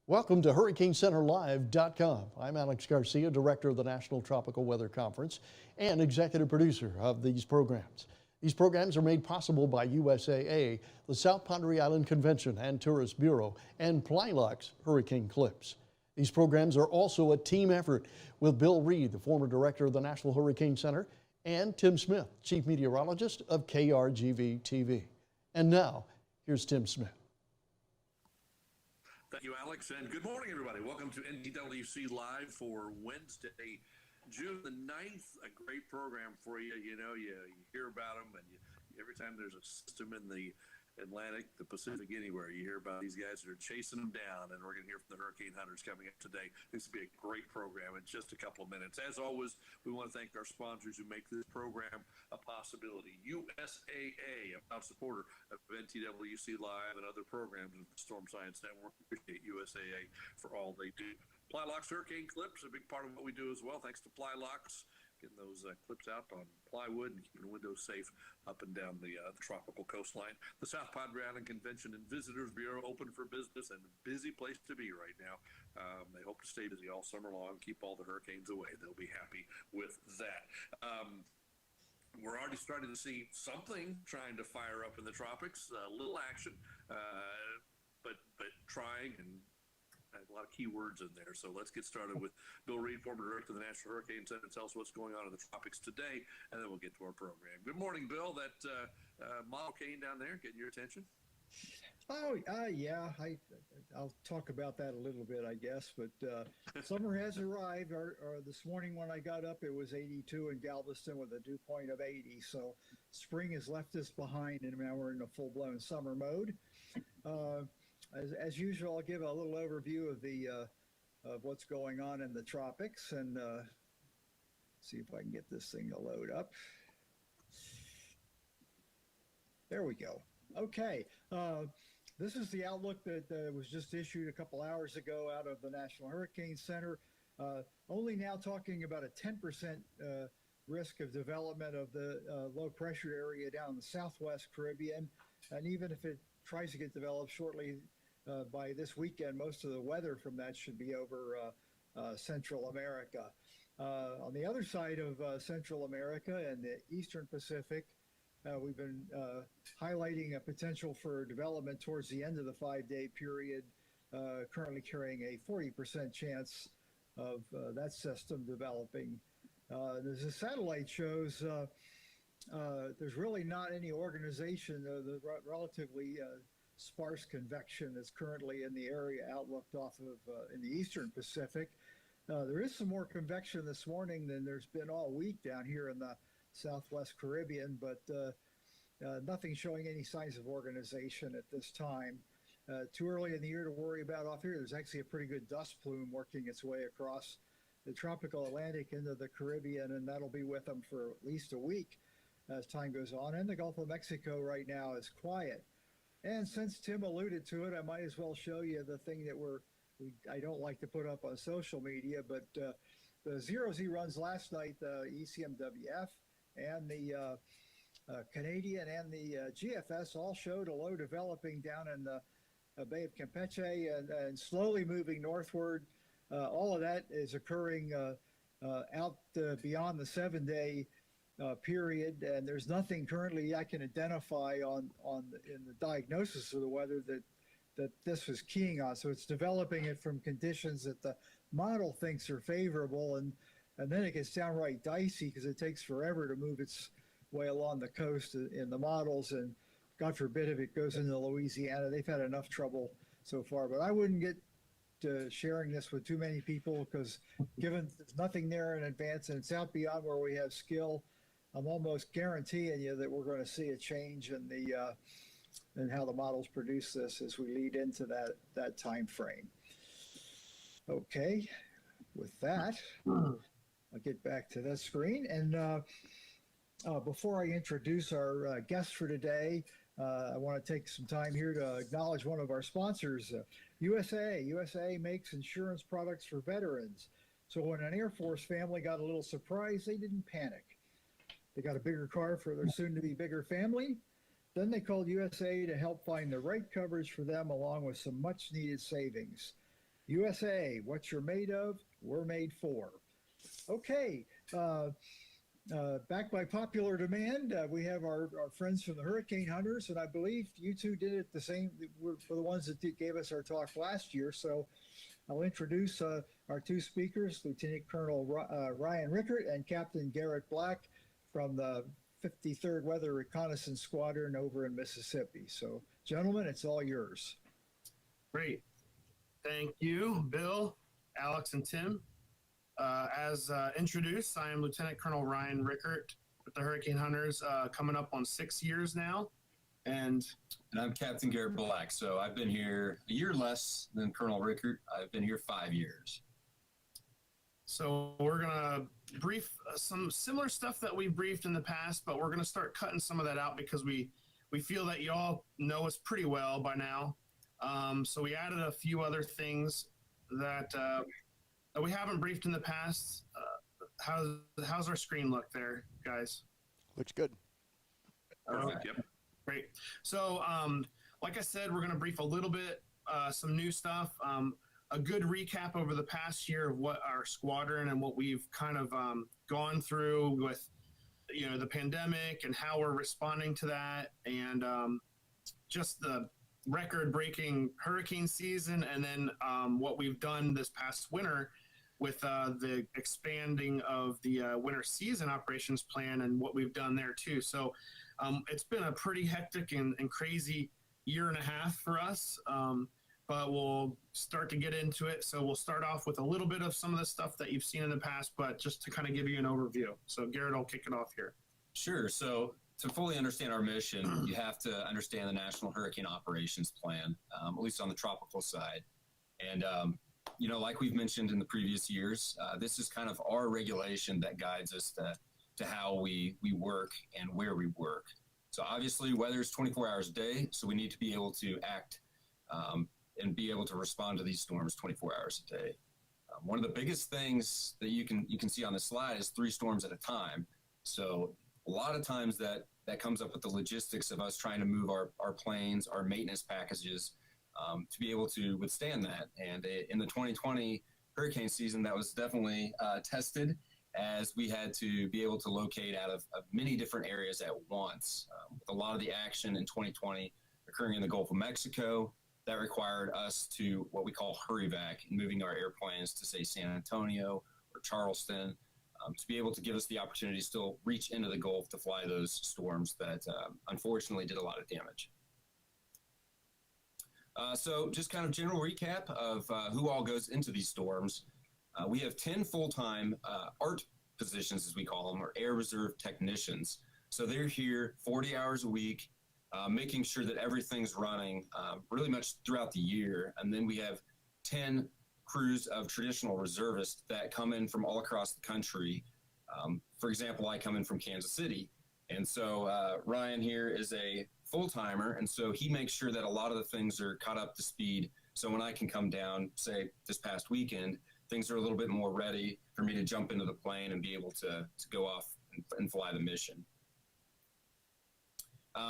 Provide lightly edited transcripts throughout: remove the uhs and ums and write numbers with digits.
Welcome to HurricaneCenterLive.com. I'm Alex Garcia, Director of the National Tropical Weather Conference and Executive Producer of these programs. These programs are made possible by USAA, the South Padre Island Convention and Tourist Bureau, and Plylock's Hurricane Clips. These programs are also a team effort with Bill Reed, the former Director of the National Hurricane Center, and Tim Smith, Chief Meteorologist of KRGV-TV. And now, here's Tim Smith. Thank you, Alex, and good morning, everybody. Welcome to NTWC Live for Wednesday, June the 9th. A great program for you. You know, you hear about them, and every time there's a system in the Atlantic, the Pacific, anywhere, you hear about these guys that are chasing them down, and we're going to hear from the hurricane hunters coming up today. This will be a great program in just a couple of minutes. As always, we want to thank our sponsors who make this program a possibility. USAA, a proud supporter of NTWC Live and other programs of the Storm Science Network. Appreciate USAA for all they do. Plylock's Hurricane Clips, a big part of what we do as well. Thanks to Plylock's. Getting those clips out on plywood and keeping windows safe up and down the tropical coastline. The South Padre Island Convention and Visitors Bureau open for business and a busy place to be right now. They hope to stay busy all summer long, keep all the hurricanes away. They'll be happy with that. We're already starting to see something trying to fire up in the tropics. A little action, but trying, and a lot of key words in there. So let's get started with Bill Reed, former Director of the National Hurricane Center. Tell us what's going on in the tropics today, and then we'll get to our program. Good morning, Bill. That model cane down there getting your attention? Yeah. I'll talk about that a little bit, I guess. But summer has arrived. This morning when I got up, it was 82 in Galveston with a dew point of 80. So spring has left us behind, and now we're in a full-blown summer mode. As usual, I'll give a little overview of what's going on in the tropics and see if I can get this thing to load up. There we go. Okay. This is the outlook that was just issued a couple hours ago out of the National Hurricane Center. Only now talking about a 10% risk of development of the low pressure area down in the Southwest Caribbean. And even if it tries to get developed shortly, by this weekend, most of the weather from that should be over Central America. On the other side of Central America and the Eastern Pacific, we've been highlighting a potential for development towards the end of the 5-day period, currently carrying a 40% chance of that system developing. As the satellite shows, there's really not any organization, the relatively sparse convection that's currently in the area outlooked off of in the Eastern Pacific. There is some more convection this morning than there's been all week down here in the Southwest Caribbean, but nothing showing any signs of organization at this time. Too early in the year to worry about off here. There's actually a pretty good dust plume working its way across the tropical Atlantic into the Caribbean, and that'll be with them for at least a week as time goes on. And the Gulf of Mexico right now is quiet. And since Tim alluded to it, I might as well show you the thing that I don't like to put up on social media, but the zero-Z runs last night, the ECMWF and the Canadian and the GFS all showed a low developing down in the Bay of Campeche and slowly moving northward. All of that is occurring out beyond the 7-day period, and there's nothing currently I can identify in the diagnosis of the weather that this was keying on. So it's developing it from conditions that the model thinks are favorable, and then it gets downright dicey because it takes forever to move its way along the coast in the models, and God forbid if it goes into Louisiana. They've had enough trouble so far, but I wouldn't get to sharing this with too many people because given there's nothing there in advance and it's out beyond where we have skill, I'm almost guaranteeing you that we're going to see a change in in how the models produce this as we lead into that time frame. Okay, with that, I'll get back to this screen. And before I introduce our guest for today, I want to take some time here to acknowledge one of our sponsors, USAA. USAA makes insurance products for veterans. So when an Air Force family got a little surprised, they didn't panic. They got a bigger car for their soon-to-be bigger family. Then they called USA to help find the right coverage for them along with some much-needed savings. USA, what you're made of, we're made for. Okay, back by popular demand, we have our friends from the Hurricane Hunters, and I believe you two did it the same for the ones that gave us our talk last year. So I'll introduce our two speakers, Lieutenant Colonel Ryan Rickert and Captain Garrett Black from the 53rd Weather Reconnaissance Squadron over in Mississippi. So, gentlemen, it's all yours. Great. Thank you, Bill, Alex, and Tim. As introduced, I am Lieutenant Colonel Ryan Rickert with the Hurricane Hunters, coming up on 6 years now. And I'm Captain Garrett Black. So I've been here a year less than Colonel Rickert. I've been here 5 years. So we're going to brief some similar stuff that we've briefed in the past, but we're going to start cutting some of that out because we feel that y'all know us pretty well by now. So we added a few other things that we haven't briefed in the past. How's our screen look there, guys? Looks good. Perfect. Yep. Great. So, like I said, we're going to brief a little bit, some new stuff, a good recap over the past year of what our squadron and what we've kind of gone through with, the pandemic and how we're responding to that, and just the record-breaking hurricane season, and then what we've done this past winter with the expanding of the winter season operations plan and what we've done there too. So it's been a pretty hectic and crazy year and a half for us, but we'll start to get into it. So we'll start off with a little bit of some of the stuff that you've seen in the past, but just to kind of give you an overview. So Garrett, I'll kick it off here. Sure. So to fully understand our mission, you have to understand the National Hurricane Operations Plan, at least on the tropical side. And, like we've mentioned in the previous years, this is kind of our regulation that guides us to how we work and where we work. So obviously weather is 24 hours a day, so we need to be able to act and be able to respond to these storms 24 hours a day. One of the biggest things that you can see on the slide is 3 storms at a time. So a lot of times that comes up with the logistics of us trying to move our planes, our maintenance packages, to be able to withstand that. And in the 2020 hurricane season, that was definitely tested, as we had to be able to locate out of many different areas at once. With a lot of the action in 2020 occurring in the Gulf of Mexico, that required us to what we call hurry vac, moving our airplanes to, say, San Antonio or Charleston, to be able to give us the opportunity to still reach into the Gulf to fly those storms that unfortunately did a lot of damage. So just kind of general recap of who all goes into these storms. We have 10 full-time ART positions, as we call them, or Air Reserve Technicians. So they're here 40 hours a week, making sure that everything's running really much throughout the year. And then we have 10 crews of traditional reservists that come in from all across the country. For example, I come in from Kansas City. And so Ryan here is a full-timer, and so he makes sure that a lot of the things are caught up to speed. So when I can come down, say, this past weekend, things are a little bit more ready for me to jump into the plane and be able to go off and fly the mission.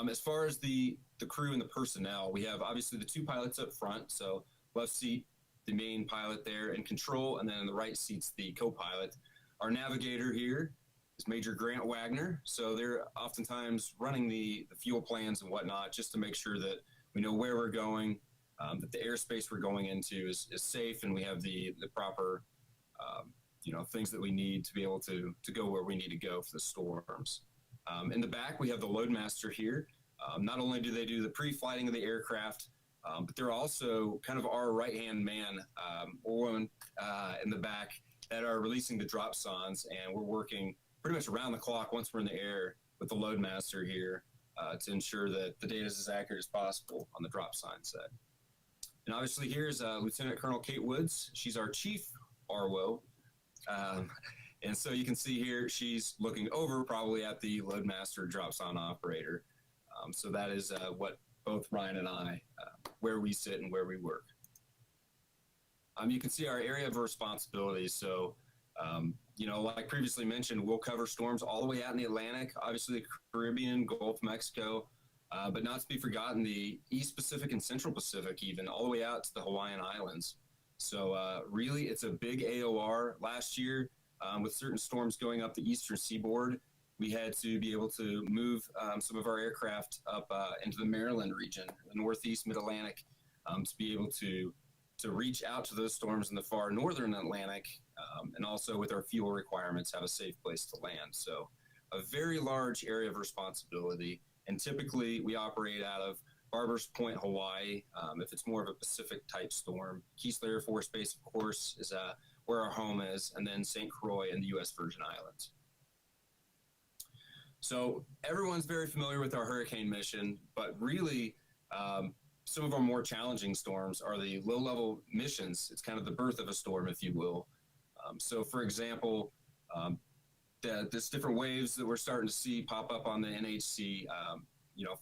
As far as the crew and the personnel, we have obviously the 2 pilots up front. So left seat, the main pilot there in control, and then in the right seat's the co-pilot. Our navigator here is Major Grant Wagner. So they're oftentimes running the fuel plans and whatnot, just to make sure that we know where we're going, that the airspace we're going into is safe, and we have the proper things that we need to be able to go where we need to go for the storms. In the back, we have the loadmaster here. Not only do they do the pre-flighting of the aircraft, but they're also kind of our right-hand man or woman in the back that are releasing the drop sons, and we're working pretty much around the clock once we're in the air with the loadmaster here to ensure that the data is as accurate as possible on the drop sign set. And obviously here's Lieutenant Colonel Kate Woods. She's our chief RWO. And so you can see here, she's looking over probably at the loadmaster drop sign operator. So that is what both Ryan and I, where we sit and where we work. You can see our area of responsibility. So, like previously mentioned, we'll cover storms all the way out in the Atlantic, obviously the Caribbean, Gulf of Mexico, but not to be forgotten, the East Pacific and Central Pacific, even all the way out to the Hawaiian Islands. So really, it's a big AOR. Last year, with certain storms going up the eastern seaboard, we had to be able to move some of our aircraft up into the Maryland region, the Northeast Mid-Atlantic, to be able to reach out to those storms in the far northern Atlantic, and also with our fuel requirements, have a safe place to land. So a very large area of responsibility. And typically we operate out of Barbers Point, Hawaii, if it's more of a Pacific type storm. Keesler Air Force Base, of course, is where our home is, and then St. Croix in the U.S. Virgin Islands. So everyone's very familiar with our hurricane mission, but really some of our more challenging storms are the low-level missions. It's kind of the birth of a storm, if you will. So, for example, this different waves that we're starting to see pop up on the NHC,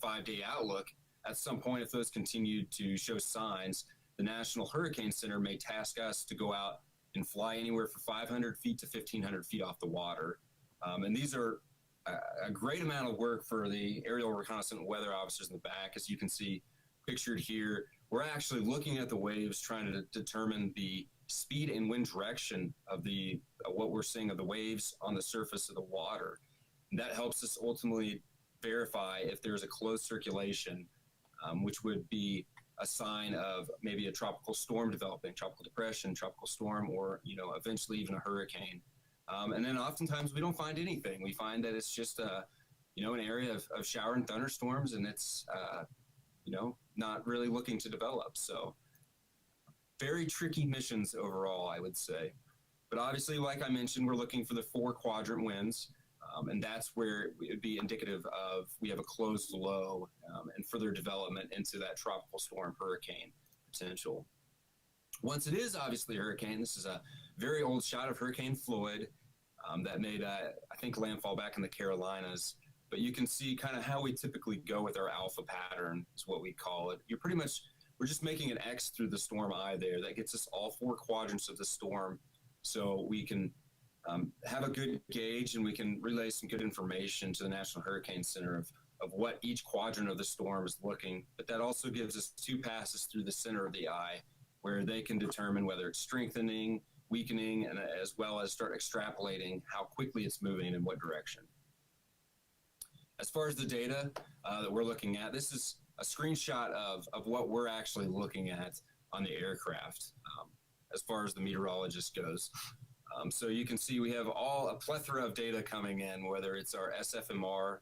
5-day outlook. At some point, if those continue to show signs, the National Hurricane Center may task us to go out and fly anywhere from 500 feet to 1,500 feet off the water. And these are a great amount of work for the aerial reconnaissance weather officers in the back. As you can see pictured here, we're actually looking at the waves, trying to determine the speed and wind direction of what we're seeing of the waves on the surface of the water. And that helps us ultimately verify if there's a closed circulation, which would be a sign of maybe a tropical storm developing, tropical depression, tropical storm, or eventually even a hurricane. And then oftentimes we don't find anything. We find that it's just an area of shower and thunderstorms, and it's not really looking to develop. So very tricky missions overall, I would say. But obviously, like I mentioned, we're looking for the 4-quadrant winds, and that's where it would be indicative of we have a closed low and further development into that tropical storm hurricane potential. Once it is obviously a hurricane, this is a very old shot of Hurricane Floyd that made, I think, landfall back in the Carolinas. But you can see kind of how we typically go with our alpha pattern, is what we call it. We're just making an X through the storm eye there. That gets us all 4 quadrants of the storm, so we can have a good gauge, and we can relay some good information to the National Hurricane Center of what each quadrant of the storm is looking. But that also gives us 2 passes through the center of the eye, where they can determine whether it's strengthening, weakening, and as well as start extrapolating how quickly it's moving and what direction. As far as the data that we're looking at, this is a screenshot of what we're actually looking at on the aircraft as far as the meteorologist goes. So you can see we have a plethora of data coming in, whether it's our SFMR,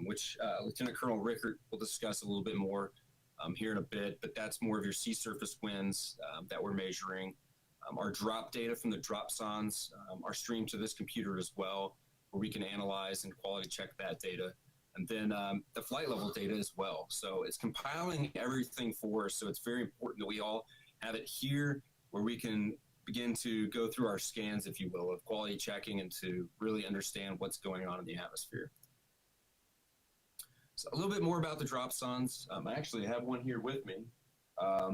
which Lieutenant Colonel Rickert will discuss a little bit more here in a bit, but that's more of your sea surface winds that we're measuring. Our drop data from the dropsondes are streamed to this computer as well, where we can analyze and quality check that data. And then the flight level data as well. So it's compiling everything for us. So it's very important that we all have it here, where we can begin to go through our scans, if you will, of quality checking and to really understand what's going on in the atmosphere. So a little bit more about the dropsondes. I actually have one here with me.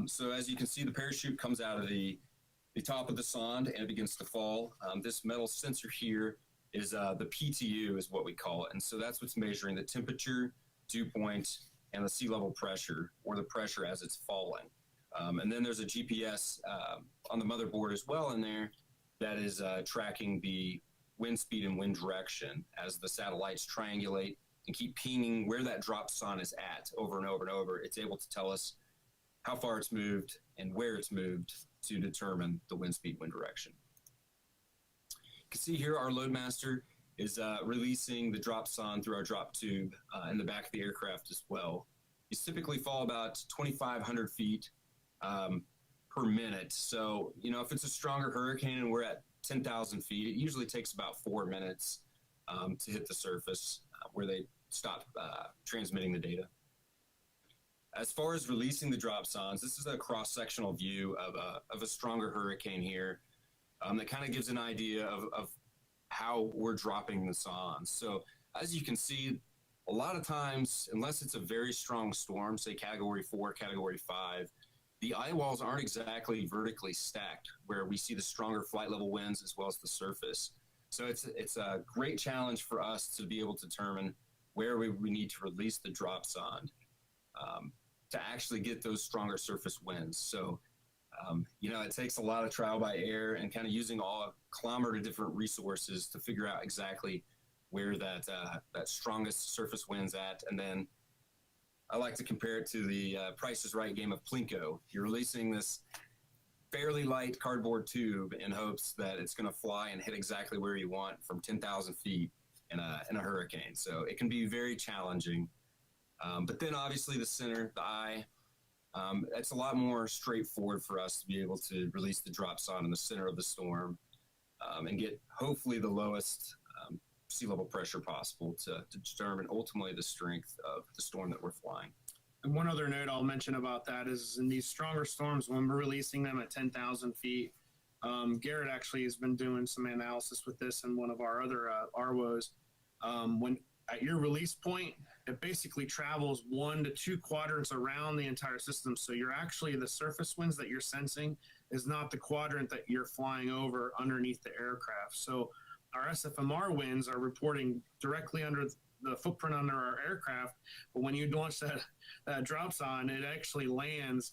So as you can see, the parachute comes out of the top of the sonde and it begins to fall. This metal sensor here is the PTU is what we call it. And so that's what's measuring the temperature, dew point, and the sea level pressure, or the pressure as it's falling. And then there's a GPS on the motherboard as well in there that is tracking the wind speed and wind direction as the satellites triangulate and keep pinging where that dropsonde is at over and over and over. It's able to tell us how far it's moved and where it's moved to determine the wind speed, wind direction. You can see here our loadmaster is releasing the dropsonde through our drop tube in the back of the aircraft as well. These typically fall about 2,500 feet per minute. So, if it's a stronger hurricane and we're at 10,000 feet, it usually takes about 4 minutes to hit the surface where they stop transmitting the data. As far as releasing the dropsondes, this is a cross-sectional view of a stronger hurricane here. That kind of gives an idea of how we're dropping the sondes. So as you can see, a lot of times, unless it's a very strong storm, say Category 4, Category 5, the eye walls aren't exactly vertically stacked where we see the stronger flight level winds as well as the surface. So it's a great challenge for us to be able to determine where we need to release the dropsonde to actually get those stronger surface winds. So It takes a lot of trial by error and kind of using all a kilometer of different resources to figure out exactly where that strongest surface wind's at. And then I like to compare it to the Price is Right game of Plinko. You're releasing this fairly light cardboard tube in hopes that it's going to fly and hit exactly where you want from 10,000 feet in a hurricane. So it can be very challenging. But then obviously the center, the eye, it's a lot more straightforward for us to be able to release the drop zone in the center of the storm and get hopefully the lowest sea level pressure possible to determine ultimately the strength of the storm that we're flying. And one other note I'll mention about that is in these stronger storms, when we're releasing them at 10,000 feet, Garrett actually has been doing some analysis with this in one of our other RWOs. When at your release point, it basically travels 1 to 2 quadrants around the entire system. So you're actually, the surface winds that you're sensing is not the quadrant that you're flying over underneath the aircraft. So our SFMR winds are reporting directly under the footprint under our aircraft, but when you launch that drop zone, it actually lands,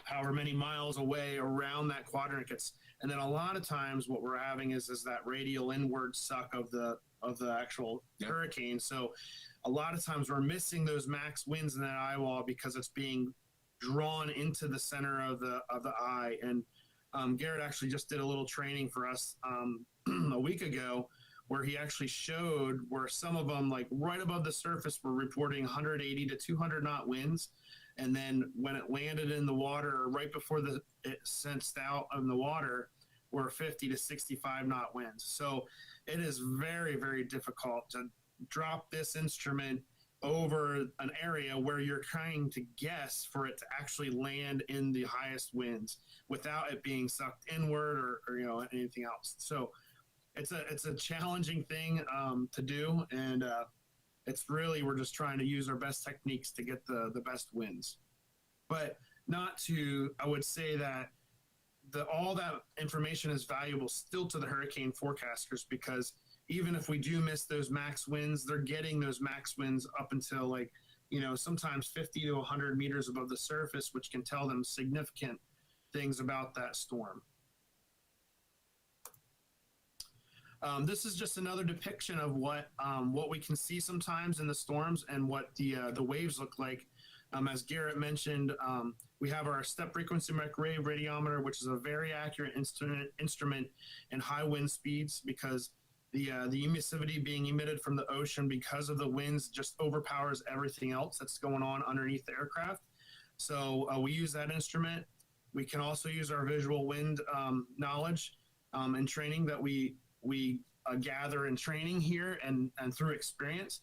however many miles away around that quadrant gets. And then a lot of times what we're having is that radial inward suck of the actual hurricane. So a lot of times we're missing those max winds in that eye wall because it's being drawn into the center of the eye. And Garrett actually just did a little training for us a week ago where he actually showed where some of them, like right above the surface, were reporting 180 to 200 knot winds. And then when it landed in the water, right before it sensed out in the water, were 50 to 65 knot winds. So it is very, very difficult to drop this instrument over an area where you're trying to guess for it to actually land in the highest winds without it being sucked inward or anything else. So it's a challenging thing to do, and it's really, we're just trying to use our best techniques to get the best winds. But I would say that all that information is valuable still to the hurricane forecasters, because even if we do miss those max winds, they're getting those max winds up until sometimes 50 to 100 meters above the surface, which can tell them significant things about that storm. This is just another depiction of what we can see sometimes in the storms and what the waves look like. As Garrett mentioned, we have our step frequency microwave radiometer, which is a very accurate instrument in high wind speeds, because the emissivity being emitted from the ocean because of the winds just overpowers everything else that's going on underneath the aircraft. So we use that instrument. We can also use our visual wind knowledge and training that we gather in training here and through experience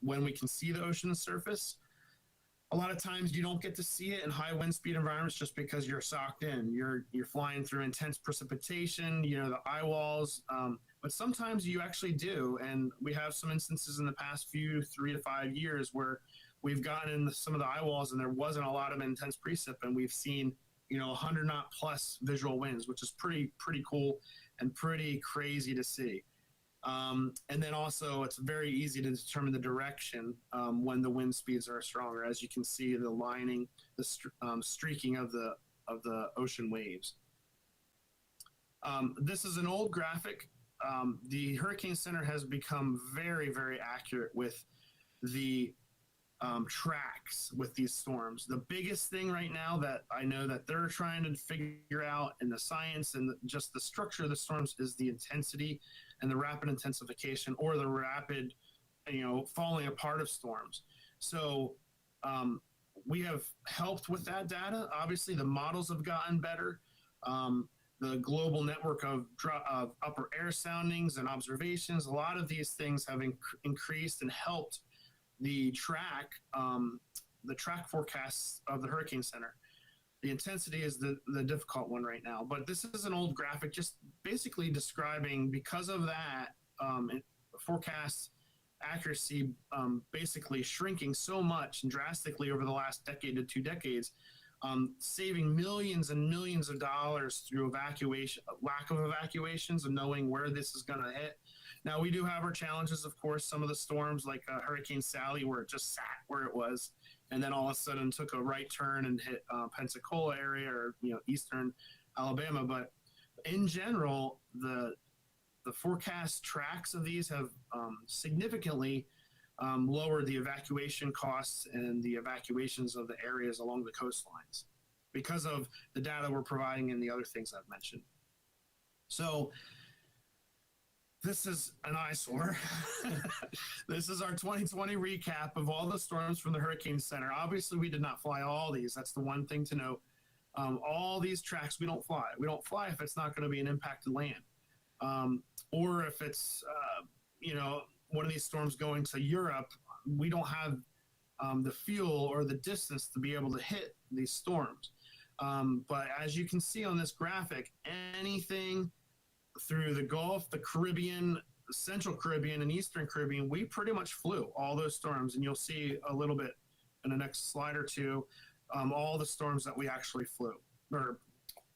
when we can see the ocean surface. A lot of times you don't get to see it in high wind speed environments just because you're socked in. You're flying through intense precipitation, the eye walls, but sometimes you actually do. And we have some instances in the past 3 to 5 years where we've gotten in some of the eye walls and there wasn't a lot of intense precip, and we've seen 100 knot plus visual winds, which is pretty cool and pretty crazy to see. And then also it's very easy to determine the direction when the wind speeds are stronger. As you can see, the lining, the streaking of the ocean waves. This is an old graphic. The Hurricane Center has become very, very accurate with the tracks with these storms. The biggest thing right now that I know that they're trying to figure out in the science and just the structure of the storms is the intensity and the rapid intensification, or the rapid, falling apart of storms. So we have helped with that data. Obviously, the models have gotten better. The global network of upper air soundings and observations, a lot of these things have increased and helped the track forecasts of the Hurricane Center. The intensity is the difficult one right now, but this is an old graphic just basically describing, because of that forecast accuracy basically shrinking so much and drastically over the last decade to 2 decades, saving millions and millions of dollars through lack of evacuations and knowing where this is going to hit. Now, we do have our challenges, of course, some of the storms like Hurricane Sally, where it just sat where it was, and then all of a sudden took a right turn and hit Pensacola area, or eastern Alabama. But in general, the forecast tracks of these have significantly lowered the evacuation costs and the evacuations of the areas along the coastlines because of the data we're providing and the other things I've mentioned. So this is an eyesore. This is our 2020 recap of all the storms from the Hurricane Center. Obviously, we did not fly all these. That's the one thing to note. All these tracks we don't fly. We don't fly if it's not going to be an impacted land. Or if it's, one of these storms going to Europe, we don't have the fuel or the distance to be able to hit these storms. But as you can see on this graphic, anything through the Gulf, the Caribbean, the Central Caribbean, and Eastern Caribbean, we pretty much flew all those storms. And you'll see a little bit in the next slide or two, all the storms that we actually flew, or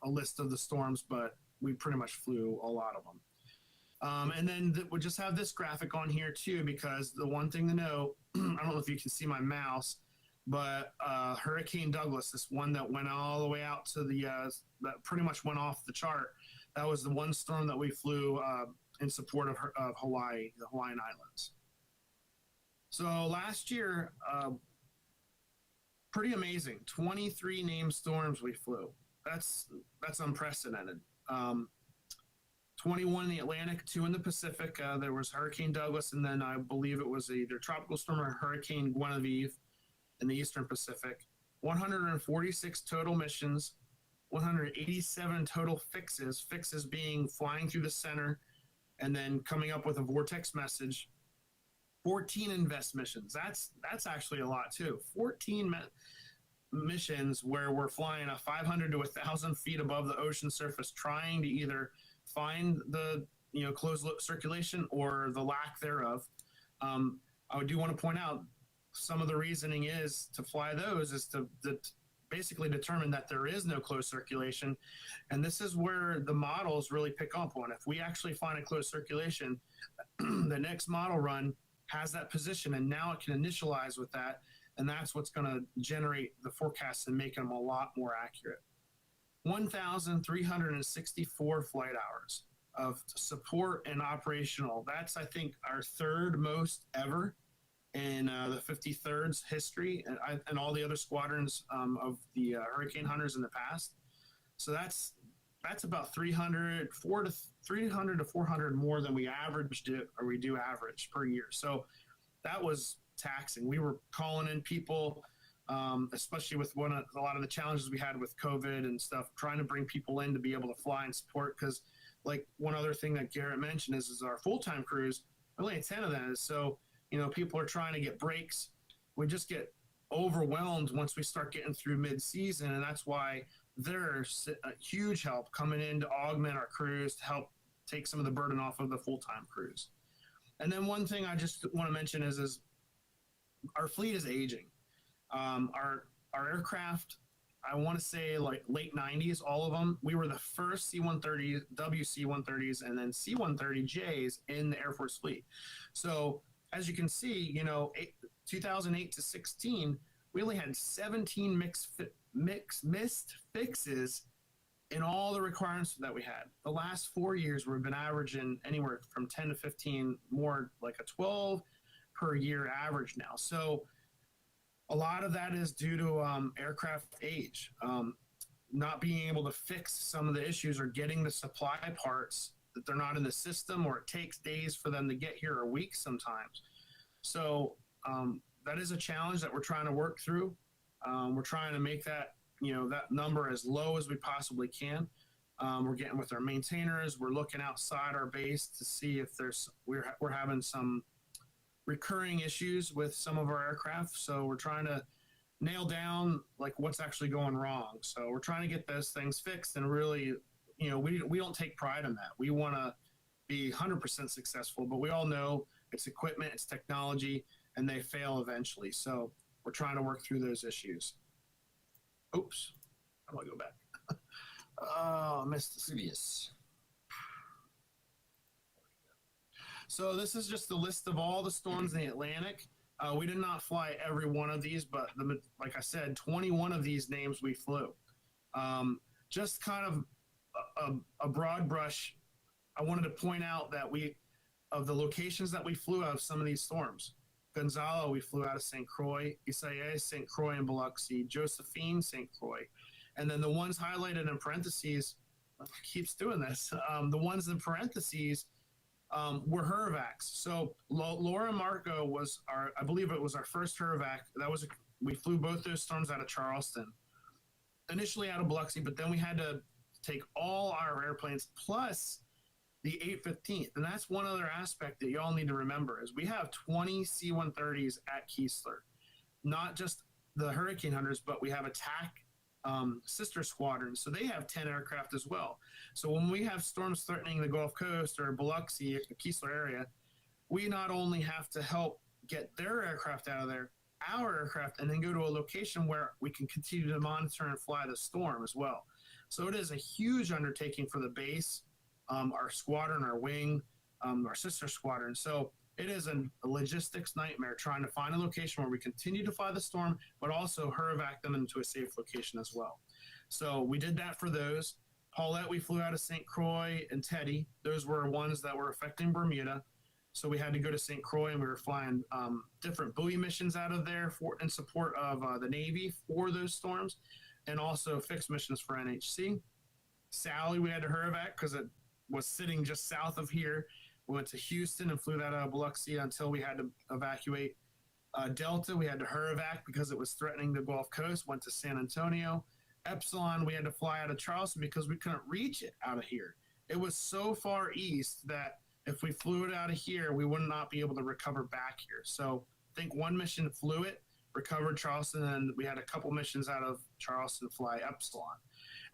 a list of the storms, but we pretty much flew a lot of them. And then we'll just have this graphic on here too, because the one thing to know, I don't know if you can see my mouse, but Hurricane Douglas, this one that went all the way out to that pretty much went off the chart. That was the one storm that we flew in support of Hawaii, the Hawaiian Islands. So last year, pretty amazing. 23 named storms we flew. That's unprecedented. 21 in the Atlantic, 2 in the Pacific. There was Hurricane Douglas, and then I believe it was either Tropical Storm or Hurricane Guinevere in the Eastern Pacific. 146 total missions, 187 total fixes being flying through the center and then coming up with a vortex message. 14 invest missions. That's actually a lot too. 14 missions where we're flying 500 to 1,000 feet above the ocean surface, trying to either find the closed loop circulation or the lack thereof. I do want to point out some of the reasoning is to fly those is to basically determine that there is no closed circulation. And this is where the models really pick up on. If we actually find a closed circulation, the next model run has that position, and now it can initialize with that. And that's what's going to generate the forecasts and make them a lot more accurate. 1,364 flight hours of support and operational. That's, I think, our third most ever in the 53rd's history and all the other squadrons of the hurricane hunters in the past. So that's about 300 to 400 more than we averaged it, or we do average per year. So that was taxing. We were calling in people, especially with a lot of the challenges we had with COVID and stuff, trying to bring people in to be able to fly and support. Because like one other thing that Garrett mentioned is our full-time crews, only 10 of them. So, people are trying to get breaks. We just get overwhelmed once we start getting through mid-season. And that's why there's a huge help coming in to augment our crews to help take some of the burden off of the full-time crews. And then one thing I just want to mention is our fleet is aging. Our aircraft, I want to say like late 90s, all of them. We were the first C-130, WC-130s, and then C-130Js in the Air Force fleet. So as you can see, 2008 to 16, we only had 17 missed fixes in all the requirements that we had. The last 4 years, we've been averaging anywhere from 10 to 15, more like a 12 per year average now. So a lot of that is due to aircraft age, not being able to fix some of the issues or getting the supply parts that they're not in the system, or it takes days for them to get here, or weeks sometimes. So that is a challenge that we're trying to work through. We're trying to make that, that number as low as we possibly can. We're getting with our maintainers. We're looking outside our base to see if we're having some recurring issues with some of our aircraft. So we're trying to nail down like what's actually going wrong. So we're trying to get those things fixed, and really, we don't take pride in that. We want to be 100% successful, but we all know it's equipment, it's technology, and they fail eventually. So we're trying to work through those issues. Oops, how do I go back? Oh, I missed the previous. So this is just the list of all the storms in the Atlantic. We did not fly every one of these, but like I said, 21 of these names we flew. Just kind of a broad brush, I wanted to point out that of the locations that we flew out of some of these storms. Gonzalo, we flew out of St. Croix, Isaias, St. Croix and Biloxi, Josephine, St. Croix. And then the ones highlighted in parentheses, keeps doing this, the ones in parentheses were Hervacs. So Laura Marco was I believe it was our first Hervac. We flew both those storms out of Charleston, initially out of Biloxi, but then we had to take all our airplanes plus the 815th. And that's one other aspect that y'all need to remember is we have 20 C-130s at Keesler, not just the Hurricane Hunters, but we have attack sister squadrons. So they have 10 aircraft as well. So when we have storms threatening the Gulf Coast or Biloxi, the Keesler area, we not only have to help get their aircraft out of there, our aircraft, and then go to a location where we can continue to monitor and fly the storm as well. So it is a huge undertaking for the base, our squadron, our wing, our sister squadron. So it is a logistics nightmare trying to find a location where we continue to fly the storm, but also Hervac them into a safe location as well. So we did that for those. Paulette, we flew out of St. Croix and Teddy. Those were ones that were affecting Bermuda. So we had to go to St. Croix, and we were flying different buoy missions out of there in support of the Navy for those storms, and also fixed missions for NHC. Sally, we had to Hervac because it was sitting just south of here. We went to Houston and flew that out of Biloxi until we had to evacuate. Delta, we had to Hervac because it was threatening the Gulf Coast, went to San Antonio. Epsilon, we had to fly out of Charleston because we couldn't reach it out of here. It was so far east that if we flew it out of here, we would not be able to recover back here. So I think one mission flew it, recovered Charleston, and we had a couple missions out of Charleston fly Epsilon.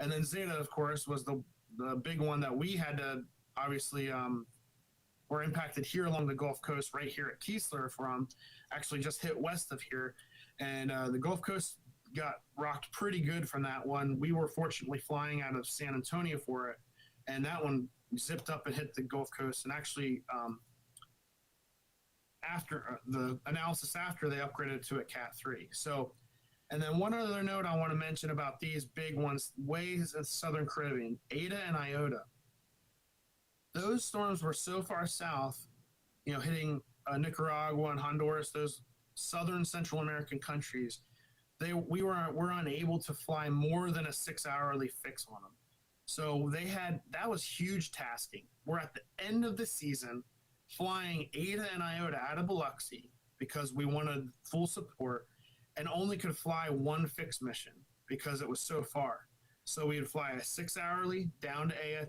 And then Zeta, of course, was the big one that we had to obviously were impacted here along the Gulf Coast, right here at Keesler from, actually just hit west of here. And the Gulf Coast got rocked pretty good from that one. We were fortunately flying out of San Antonio for it, and that one zipped up and hit the Gulf Coast. And actually, after the analysis after, they upgraded to a Cat 3. So, and then one other note I want to mention about these big ones, ways in Southern Caribbean, Eta and Iota. Those storms were so far south, hitting Nicaragua and Honduras, those southern Central American countries, we were unable to fly more than a 6-hourly fix on them. So that was huge tasking. We're at the end of the season flying Eta and Iota out of Biloxi because we wanted full support and only could fly one fix mission because it was so far. So we'd fly a 6-hourly down to Aya,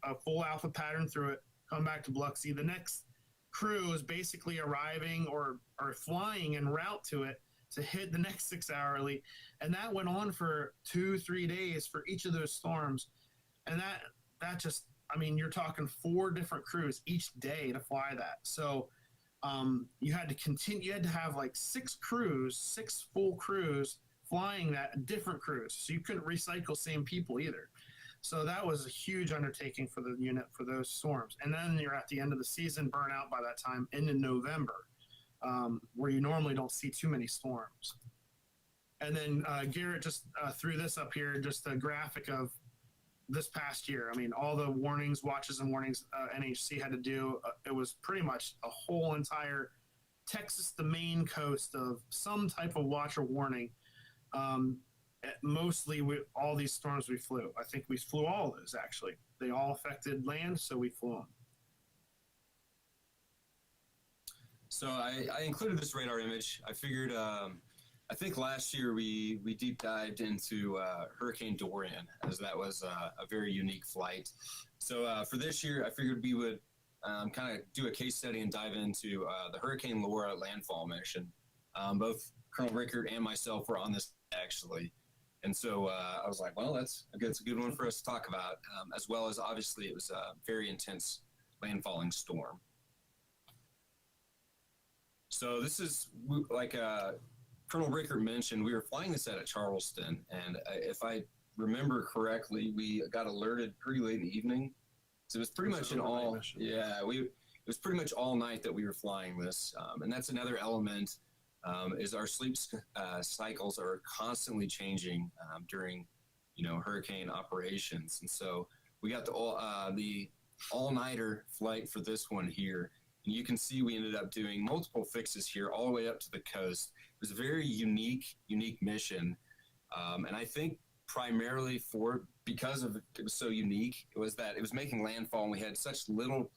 a full alpha pattern through it, come back to Biloxi. The next crew is basically arriving or flying en route to it to hit the next 6-hourly. And that went on for 2-3 days for each of those storms. And that just, you're talking 4 different crews each day to fly that. So you had to have like 6 full crews flying that, different crews. So you couldn't recycle same people either. So that was a huge undertaking for the unit for those storms. And then you're at the end of the season, burnout by that time, into November, where you normally don't see too many storms. And then Garrett just threw this up here, just a graphic of this past year. All the warnings, watches and warnings NHC had to do, it was pretty much a whole entire Texas, the Maine coast of some type of watch or warning. Mostly all these storms we flew. I think we flew all of those, actually. They all affected land, so we flew them. So I included this radar image. I figured, I think last year we deep dived into Hurricane Dorian, as that was a very unique flight. So for this year, I figured we would kind of do a case study and dive into the Hurricane Laura landfall mission. Both Colonel Rickert and myself were on this actually. And so I was like, well, that's a good one for us to talk about, as well as obviously it was a very intense landfalling storm. So this is like Colonel Rickert mentioned, we were flying this out of Charleston. And if I remember correctly, we got alerted pretty late in the evening. So it was pretty much it was pretty much all night that we were flying this. And that's another element is our sleep cycles are constantly changing during, hurricane operations. And so we got the all-nighter flight for this one here. And you can see we ended up doing multiple fixes here all the way up to the coast. It was a very unique mission. And I think primarily because it was so unique, it was that it was making landfall and we had such little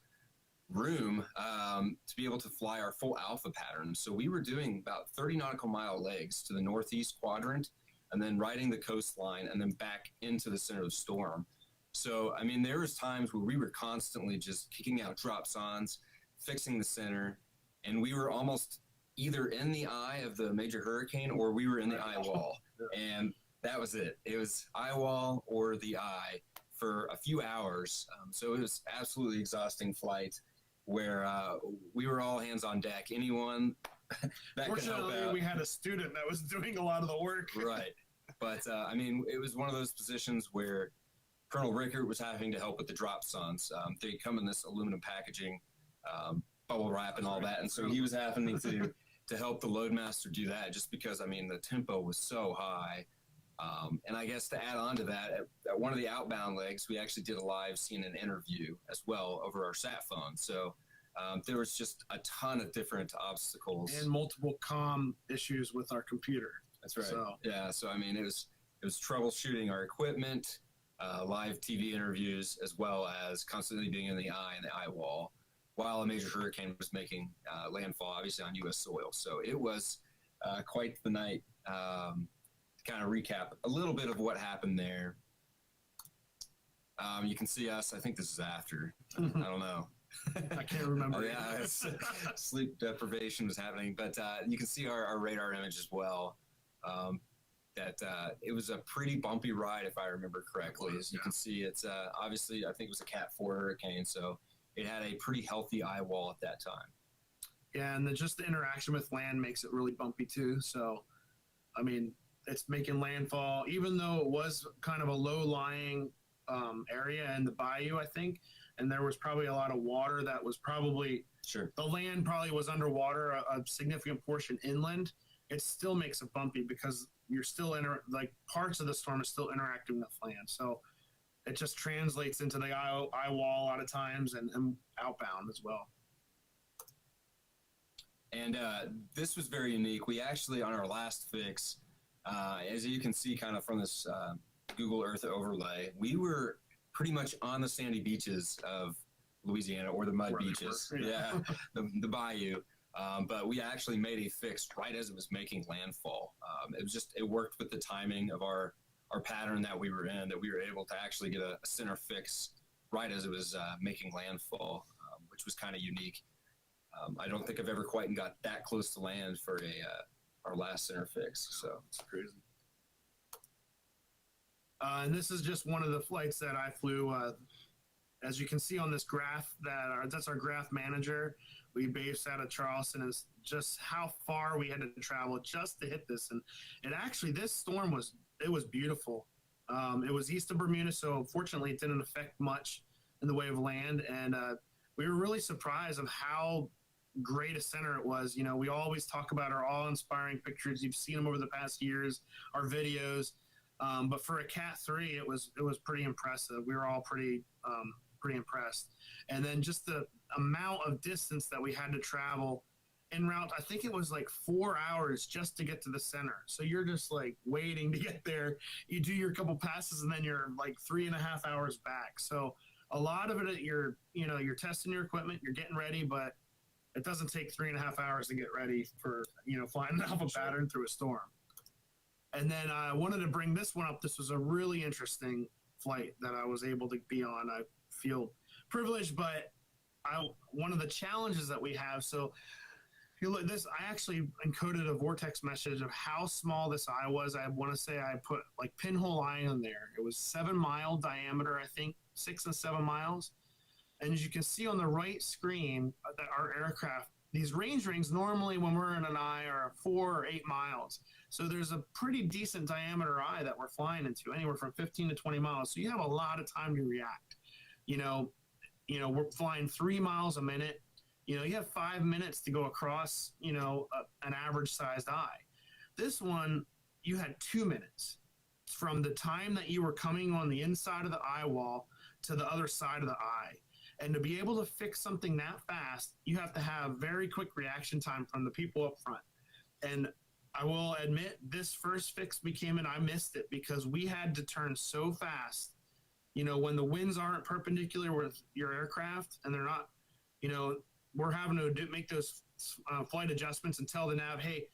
room to be able to fly our full alpha pattern. So we were doing about 30 nautical mile legs to the northeast quadrant and then riding the coastline and then back into the center of the storm. So, I mean, there was times where we were constantly just kicking out dropsons, fixing the center, and we were almost either in the eye of the major hurricane or we were in the eye wall. And that was it. It was eye wall or the eye for a few hours. So it was absolutely exhausting flight where we were all hands on deck. Anyone that could help Fortunately, out. we had a student that was doing a lot of the work. Right. But, I mean, it was one of those positions where Colonel Rickert was having to help with the dropsons. They come in this aluminum packaging, bubble wrap and all that. And so he was having to help the loadmaster do that just because, I mean, the tempo was so high. And I guess to add on to that, at one of the outbound legs, we actually did a live CNN interview as well over our sat phone. So there was just a ton of different obstacles. And multiple comm issues with our computer. That's right. So. Yeah. So, I mean, it was troubleshooting our equipment, live TV interviews, as well as constantly being in the eye and the eye wall while a major hurricane was making landfall, obviously on U.S. soil. So it was quite the night. To kind of recap a little bit of what happened there. You can see us. I think this is after. I don't know. I can't remember. Oh, yeah, sleep deprivation was happening. But you can see our radar image as well. It was a pretty bumpy ride, if I remember correctly. As you can see, it's obviously, I think it was a Cat 4 hurricane, so it had a pretty healthy eye wall at that time. Yeah, and then just the interaction with land makes it really bumpy too. So, I mean, it's making landfall, even though it was kind of a low-lying area in the bayou, I think, and there was probably a lot of water that was probably the land probably was underwater, a significant portion inland. It still makes it bumpy because you're still parts of the storm is still interacting with land. So it just translates into the eye wall a lot of times and outbound as well. And this was very unique. We actually, on our last fix, as you can see kind of from this Google Earth overlay, we were pretty much on the sandy beaches of Louisiana, or the mud beaches. Yeah, the bayou. But we actually made a fix right as it was making landfall. It worked with the timing of our pattern that we were in, that we were able to actually get a center fix right as it was making landfall, which was kind of unique. I don't think I've ever quite got that close to land for our last center fix. So it's crazy. And this is just one of the flights that I flew. As you can see on this graph, that's our graph manager. We based out of Charleston, and just how far we had to travel just to hit this. And actually, this storm was beautiful. It was east of Bermuda, so fortunately, it didn't affect much in the way of land. And we were really surprised of how great a center it was. You know, we always talk about our awe-inspiring pictures. You've seen them over the past years, our videos. But for a Cat 3, it was pretty impressive. We were all pretty impressed. And then just the amount of distance that we had to travel en route, I think it was like 4 hours just to get to the center. So you're just like waiting to get there. You do your couple passes and then you're like 3.5 hours back. So a lot of it, you're testing your equipment, you're getting ready, but it doesn't take 3.5 hours to get ready for, flying an alpha pattern through a storm. And then I wanted to bring this one up. This was a really interesting flight that I was able to be on. I feel privileged, but one of the challenges that we have, so if you look at this, I actually encoded a vortex message of how small this eye was. I want to say I put like pinhole eye in there. It was 7 mile diameter, I think 6 and 7 miles. And as you can see on the right screen, that our aircraft, these range rings normally when we're in an eye are 4 or 8 miles. So there's a pretty decent diameter eye that we're flying into, anywhere from 15 to 20 miles. So you have a lot of time to react. We're flying 3 miles a minute. You have 5 minutes to go across, an average sized eye. This one, you had 2 minutes from the time that you were coming on the inside of the eye wall to the other side of the eye. And to be able to fix something that fast, you have to have very quick reaction time from the people up front. And I will admit, this first fix we came in, I missed it because we had to turn so fast. When the winds aren't perpendicular with your aircraft and they're not, we're having to make those flight adjustments and tell the nav, hey,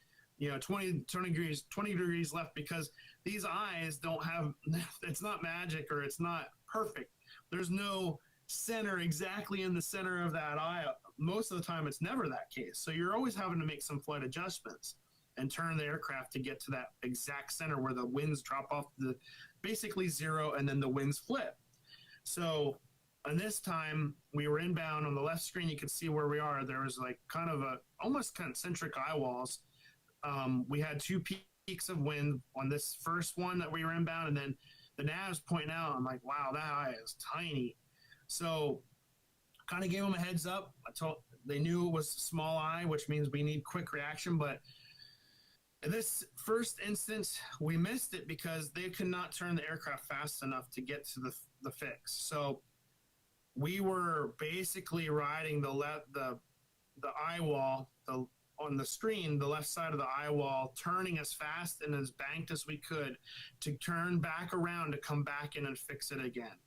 20 degrees left, because these eyes don't have, it's not magic or it's not perfect. There's no center exactly in the center of that eye. Most of the time, it's never that case. So you're always having to make some flight adjustments and turn the aircraft to get to that exact center where the winds drop off the basically zero and then the winds flip. So, and this time we were inbound on the left screen. You can see where we are. There was like kind of almost concentric eye walls. We had 2 peaks of wind on this first one that we were inbound, and then the nav's pointing out. I'm like, wow, that eye is tiny. So kind of gave them a heads up. They knew it was a small eye, which means we need quick reaction. But in this first instance, we missed it because they could not turn the aircraft fast enough to get to the fix. So we were basically riding the eye wall, on the screen, the left side of the eye wall, turning as fast and as banked as we could to turn back around to come back in and fix it again.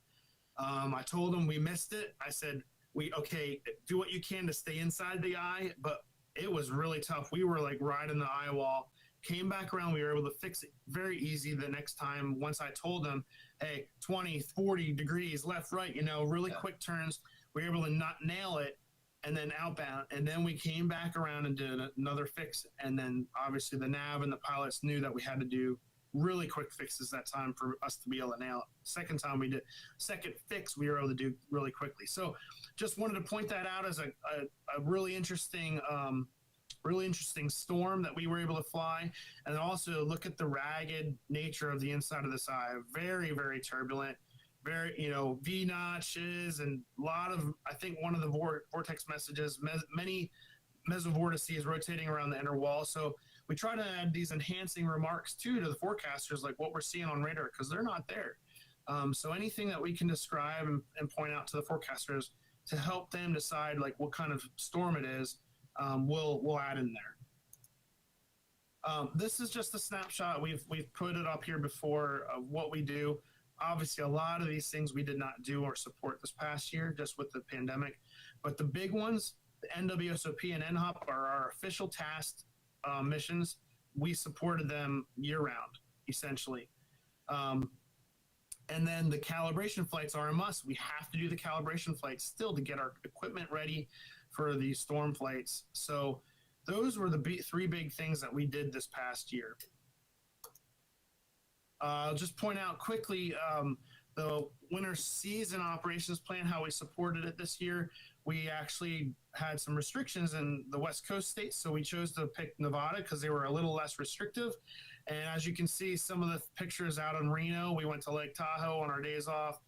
I told them we missed it. I said, do what you can to stay inside the eye, but it was really tough. We were like riding the eye wall, came back around. We were able to fix it very easy the next time. Once I told them, hey, 20, 40 degrees, left, right, really quick turns. We were able to not nail it and then outbound. And then we came back around and did another fix. And then obviously the nav and the pilots knew that we had to do really quick fixes that time for us to be able to nail it. Second second fix, we were able to do really quickly. So just wanted to point that out as a really interesting storm that we were able to fly, and also look at the ragged nature of the inside of this eye. Very, very turbulent, very, V notches, and a lot of, I think one of the vortex messages, many mesovortices rotating around the inner wall. So we try to add these enhancing remarks too to the forecasters, like what we're seeing on radar, because they're not there. So anything that we can describe and point out to the forecasters to help them decide like what kind of storm it is, we'll add in there. This is just a snapshot. We've put it up here before of what we do. Obviously, a lot of these things we did not do or support this past year, just with the pandemic. But the big ones, the NWSOP and NHOP, are our official tasked missions. We supported them year-round, essentially. And then the calibration flights are a must. We have to do the calibration flights still to get our equipment ready for the storm flights. So those were the 3 big things that we did this past year. I'll just point out quickly the winter season operations plan, how we supported it this year. We actually had some restrictions in the West Coast states, so we chose to pick Nevada because they were a little less restrictive. And as you can see, some of the pictures out in Reno, we went to Lake Tahoe on our days off.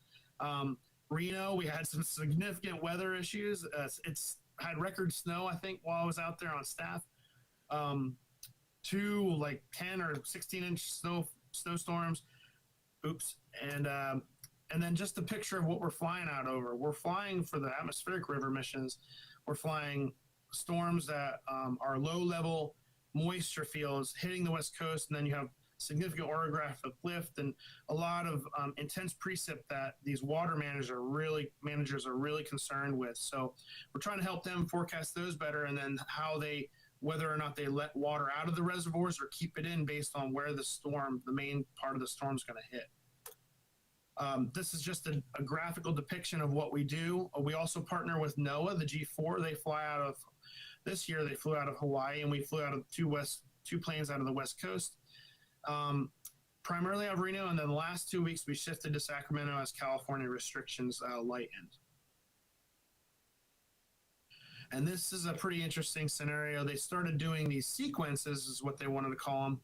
Reno, we had some significant weather issues. It's had record snow, I think, while I was out there on staff. 2 like 10 or 16-inch snowstorms. Oops. And then just a picture of what we're flying out over. We're flying for the atmospheric river missions. We're flying storms that are low-level moisture fields hitting the West Coast, and then you have significant orographic lift and a lot of intense precip that these water managers are really concerned with. So we're trying to help them forecast those better, and then whether or not they let water out of the reservoirs or keep it in based on where the main part of the storm is going to hit. This is just a graphical depiction of what we do. We also partner with NOAA, the G4. This year they flew out of Hawaii, and we flew out of 2 planes out of the West Coast. Primarily out of Reno, and then the last 2 weeks we shifted to Sacramento as California restrictions lightened. And this is a pretty interesting scenario. They started doing these sequences, is what they wanted to call them,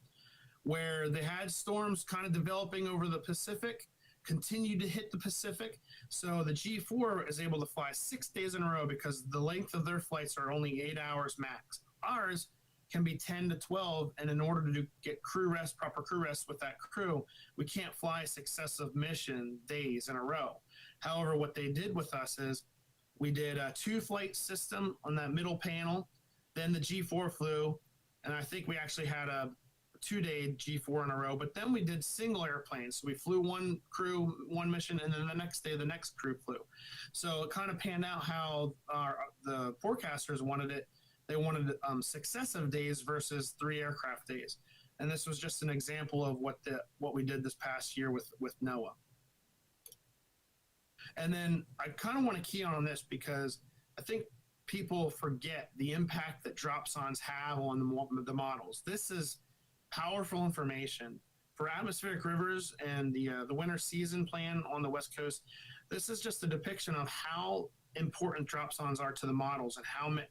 where they had storms kind of developing over the Pacific, continue to hit the Pacific. So the G4 is able to fly 6 days in a row because the length of their flights are only 8 hours max. Ours can be 10 to 12, and in order to get crew rest, proper crew rest with that crew, we can't fly successive mission days in a row. However, what they did with us is we did a 2-flight system on that middle panel, then the G4 flew, and I think we actually had a 2-day G4 in a row, but then we did single airplanes. So we flew one crew, one mission, and then the next day, the next crew flew. So it kind of panned out how the forecasters wanted it. They wanted successive days versus 3 aircraft days. And this was just an example of what we did this past year with NOAA. And then I kind of want to key on this because I think people forget the impact that dropsondes have on the models. This is powerful information for atmospheric rivers and the winter season plan on the West Coast. This is just a depiction of how important dropsondes are to the models and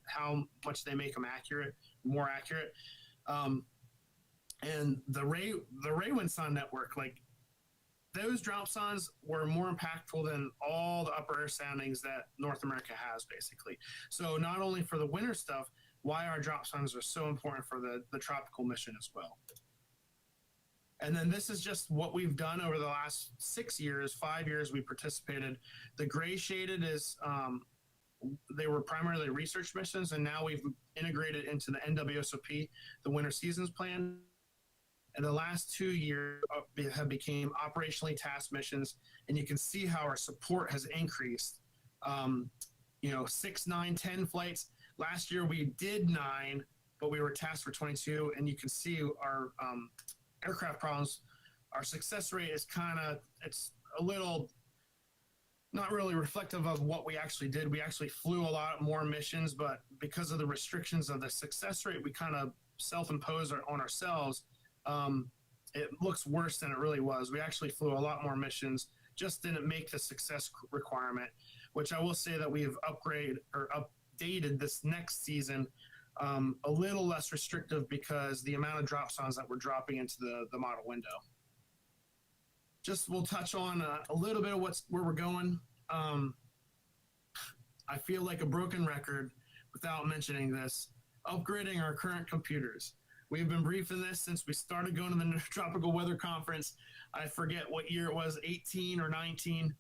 how much they make them more accurate. And the Ray Sonde network, like those dropsondes were more impactful than all the upper air soundings that North America has, basically. So not only for the winter stuff, why our dropsondes are so important for the tropical mission as well. And then this is just what we've done over the last 6 years, 5 years we participated. The gray shaded is, they were primarily research missions, and now we've integrated into the NWSOP, the Winter Seasons Plan. And the last 2 years have became operationally tasked missions, and you can see how our support has increased. 6, 9, 10 flights. Last year we did 9, but we were tasked for 22, and you can see our aircraft problems. Our success rate is it's a little not really reflective of what we actually did. We actually flew a lot more missions, but because of the restrictions of the success rate, we kind of self-imposed on ourselves. It looks worse than it really was. We actually flew a lot more missions, just didn't make the success requirement, which I will say that we have updated this next season a little less restrictive because the amount of dropsondes that we're dropping into the model window. We'll touch on a little bit of where we're going. I feel like a broken record without mentioning this. Upgrading our current computers. We've been briefing this since we started going to the Tropical Weather Conference. I forget what year it was, 18 or 19.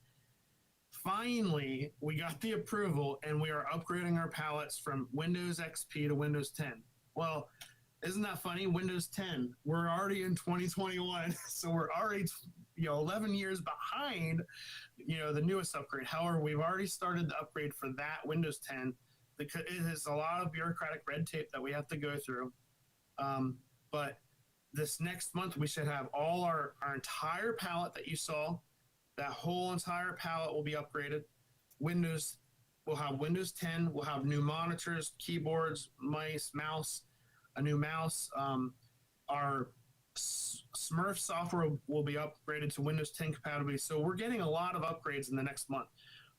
Finally, we got the approval, and we are upgrading our palettes from Windows XP to Windows 10. Well, isn't that funny? Windows 10. We're already in 2021, so we're already 11 years behind the newest upgrade. However, we've already started the upgrade for that Windows 10 because it is a lot of bureaucratic red tape that we have to go through. But this next month, we should have all our entire palette that you saw. That whole entire palette will be upgraded. We'll have Windows 10. We'll have new monitors, keyboards, mice, mouse, a new mouse. Our Smurf software will be upgraded to Windows 10 compatibility. So we're getting a lot of upgrades in the next month.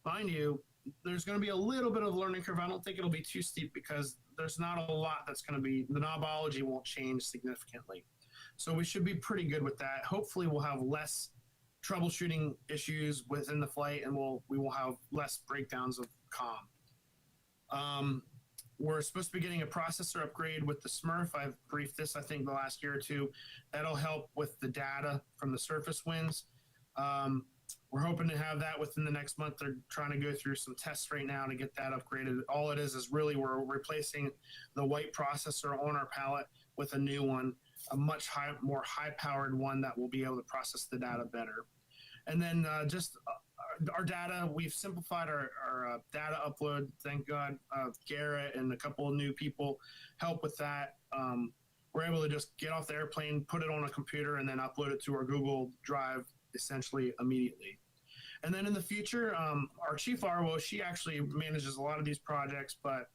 Mind you, there's going to be a little bit of a learning curve. I don't think it'll be too steep because there's not a lot that's going to be, the knobology won't change significantly. So we should be pretty good with that. Hopefully we'll have less troubleshooting issues within the flight, and we will have less breakdowns of comm. We're supposed to be getting a processor upgrade with the Smurf. I've briefed this, I think, the last year or two. That'll help with the data from the surface winds. We're hoping to have that within the next month. They're trying to go through some tests right now to get that upgraded. All it is really we're replacing the white processor on our palette with a new one, a much more high-powered one that will be able to process the data better. And then our data, we've simplified our data upload. Thank God Garrett and a couple of new people help with that. We're able to just get off the airplane, put it on a computer, and then upload it to our Google Drive essentially immediately. And then in the future, our chief RO, she actually manages a lot of these projects, but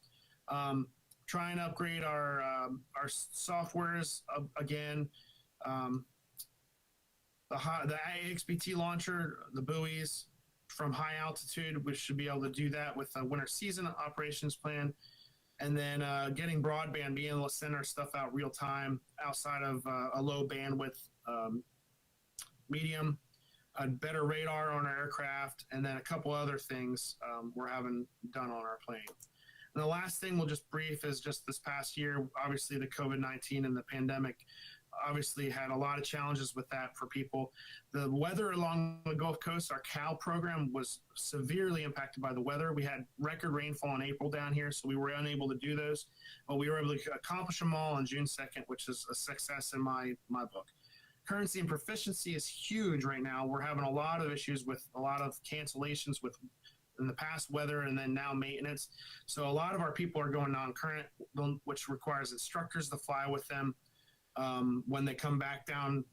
trying to upgrade our softwares again. The AXBT launcher, the buoys from high altitude, we should be able to do that with a winter season operations plan. And then getting broadband, being able to send our stuff out real time outside of a low bandwidth medium. a better radar on our aircraft, and then a couple other things we're having done on our plane. And the last thing we'll just brief is just this past year, obviously the COVID-19 and the pandemic obviously had a lot of challenges with that for people. The weather along the Gulf Coast, our CAL program was severely impacted by the weather. We had record rainfall in April down here, so we were unable to do those, but we were able to accomplish them all on June 2nd, which is a success in my book. Currency and proficiency is huge right now. We're having a lot of issues with a lot of cancellations with in the past weather and then now maintenance. So a lot of our people are going non-current, which requires instructors to fly with them. When they come back down,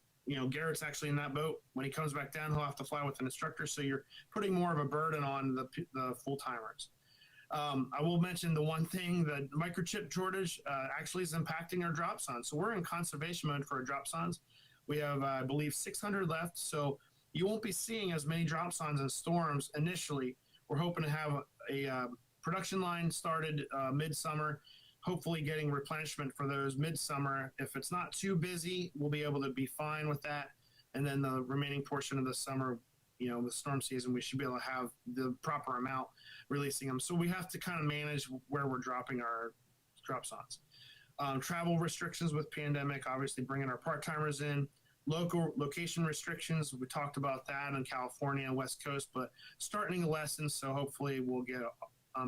Garrett's actually in that boat. When he comes back down, he'll have to fly with an instructor. So you're putting more of a burden on the full-timers. I will mention the one thing, the microchip shortage actually is impacting our drop sons. So we're in conservation mode for our drop sons. We have, I believe, 600 left. So you won't be seeing as many drop sons and storms initially. We're hoping to have a production line started midsummer, hopefully getting replenishment for those midsummer. If it's not too busy, we'll be able to be fine with that. And then the remaining portion of the summer, the storm season, we should be able to have the proper amount releasing them. So we have to kind of manage where we're dropping our drop sons. Travel restrictions with pandemic, obviously bringing our part-timers in. Local location restrictions, we talked about that in California and West Coast, but starting to lessen, so hopefully we'll get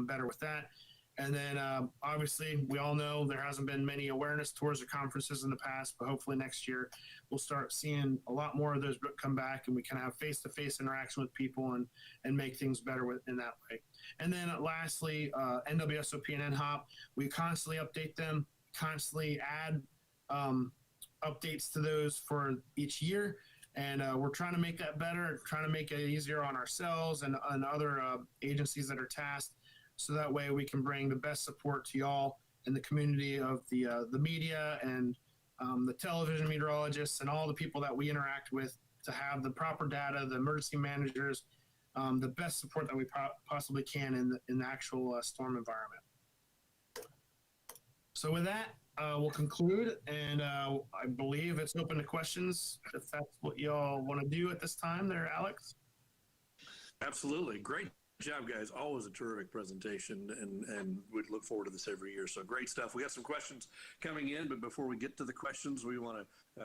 better with that. And then obviously we all know there hasn't been many awareness tours or conferences in the past, but hopefully next year we'll start seeing a lot more of those come back and we can have face-to-face interaction with people and make things better in that way. And then lastly, NWSOP and NHOP, we constantly update them, constantly add updates to those for each year, and we're trying to make that better, trying to make it easier on ourselves and other agencies that are tasked, so that way we can bring the best support to y'all in the community of the media and the television meteorologists and all the people that we interact with to have the proper data, the emergency managers, the best support that we possibly can in the actual storm environment. So with that, we'll conclude, and I believe it's open to questions, if that's what y'all want to do at this time there, Alex. Absolutely. Great job, guys. Always a terrific presentation, and we'd look forward to this every year. So great stuff. We got some questions coming in, but before we get to the questions, we want to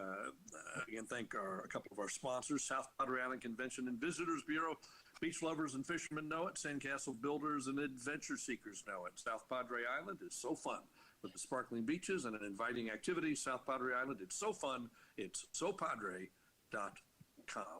again thank a couple of our sponsors: South Padre Island Convention and Visitors Bureau. Beach lovers and fishermen know it. Sandcastle builders and adventure seekers know it. South Padre Island is so fun with the sparkling beaches and an inviting activity. South Padre Island, it's so fun. It's sopadre.com.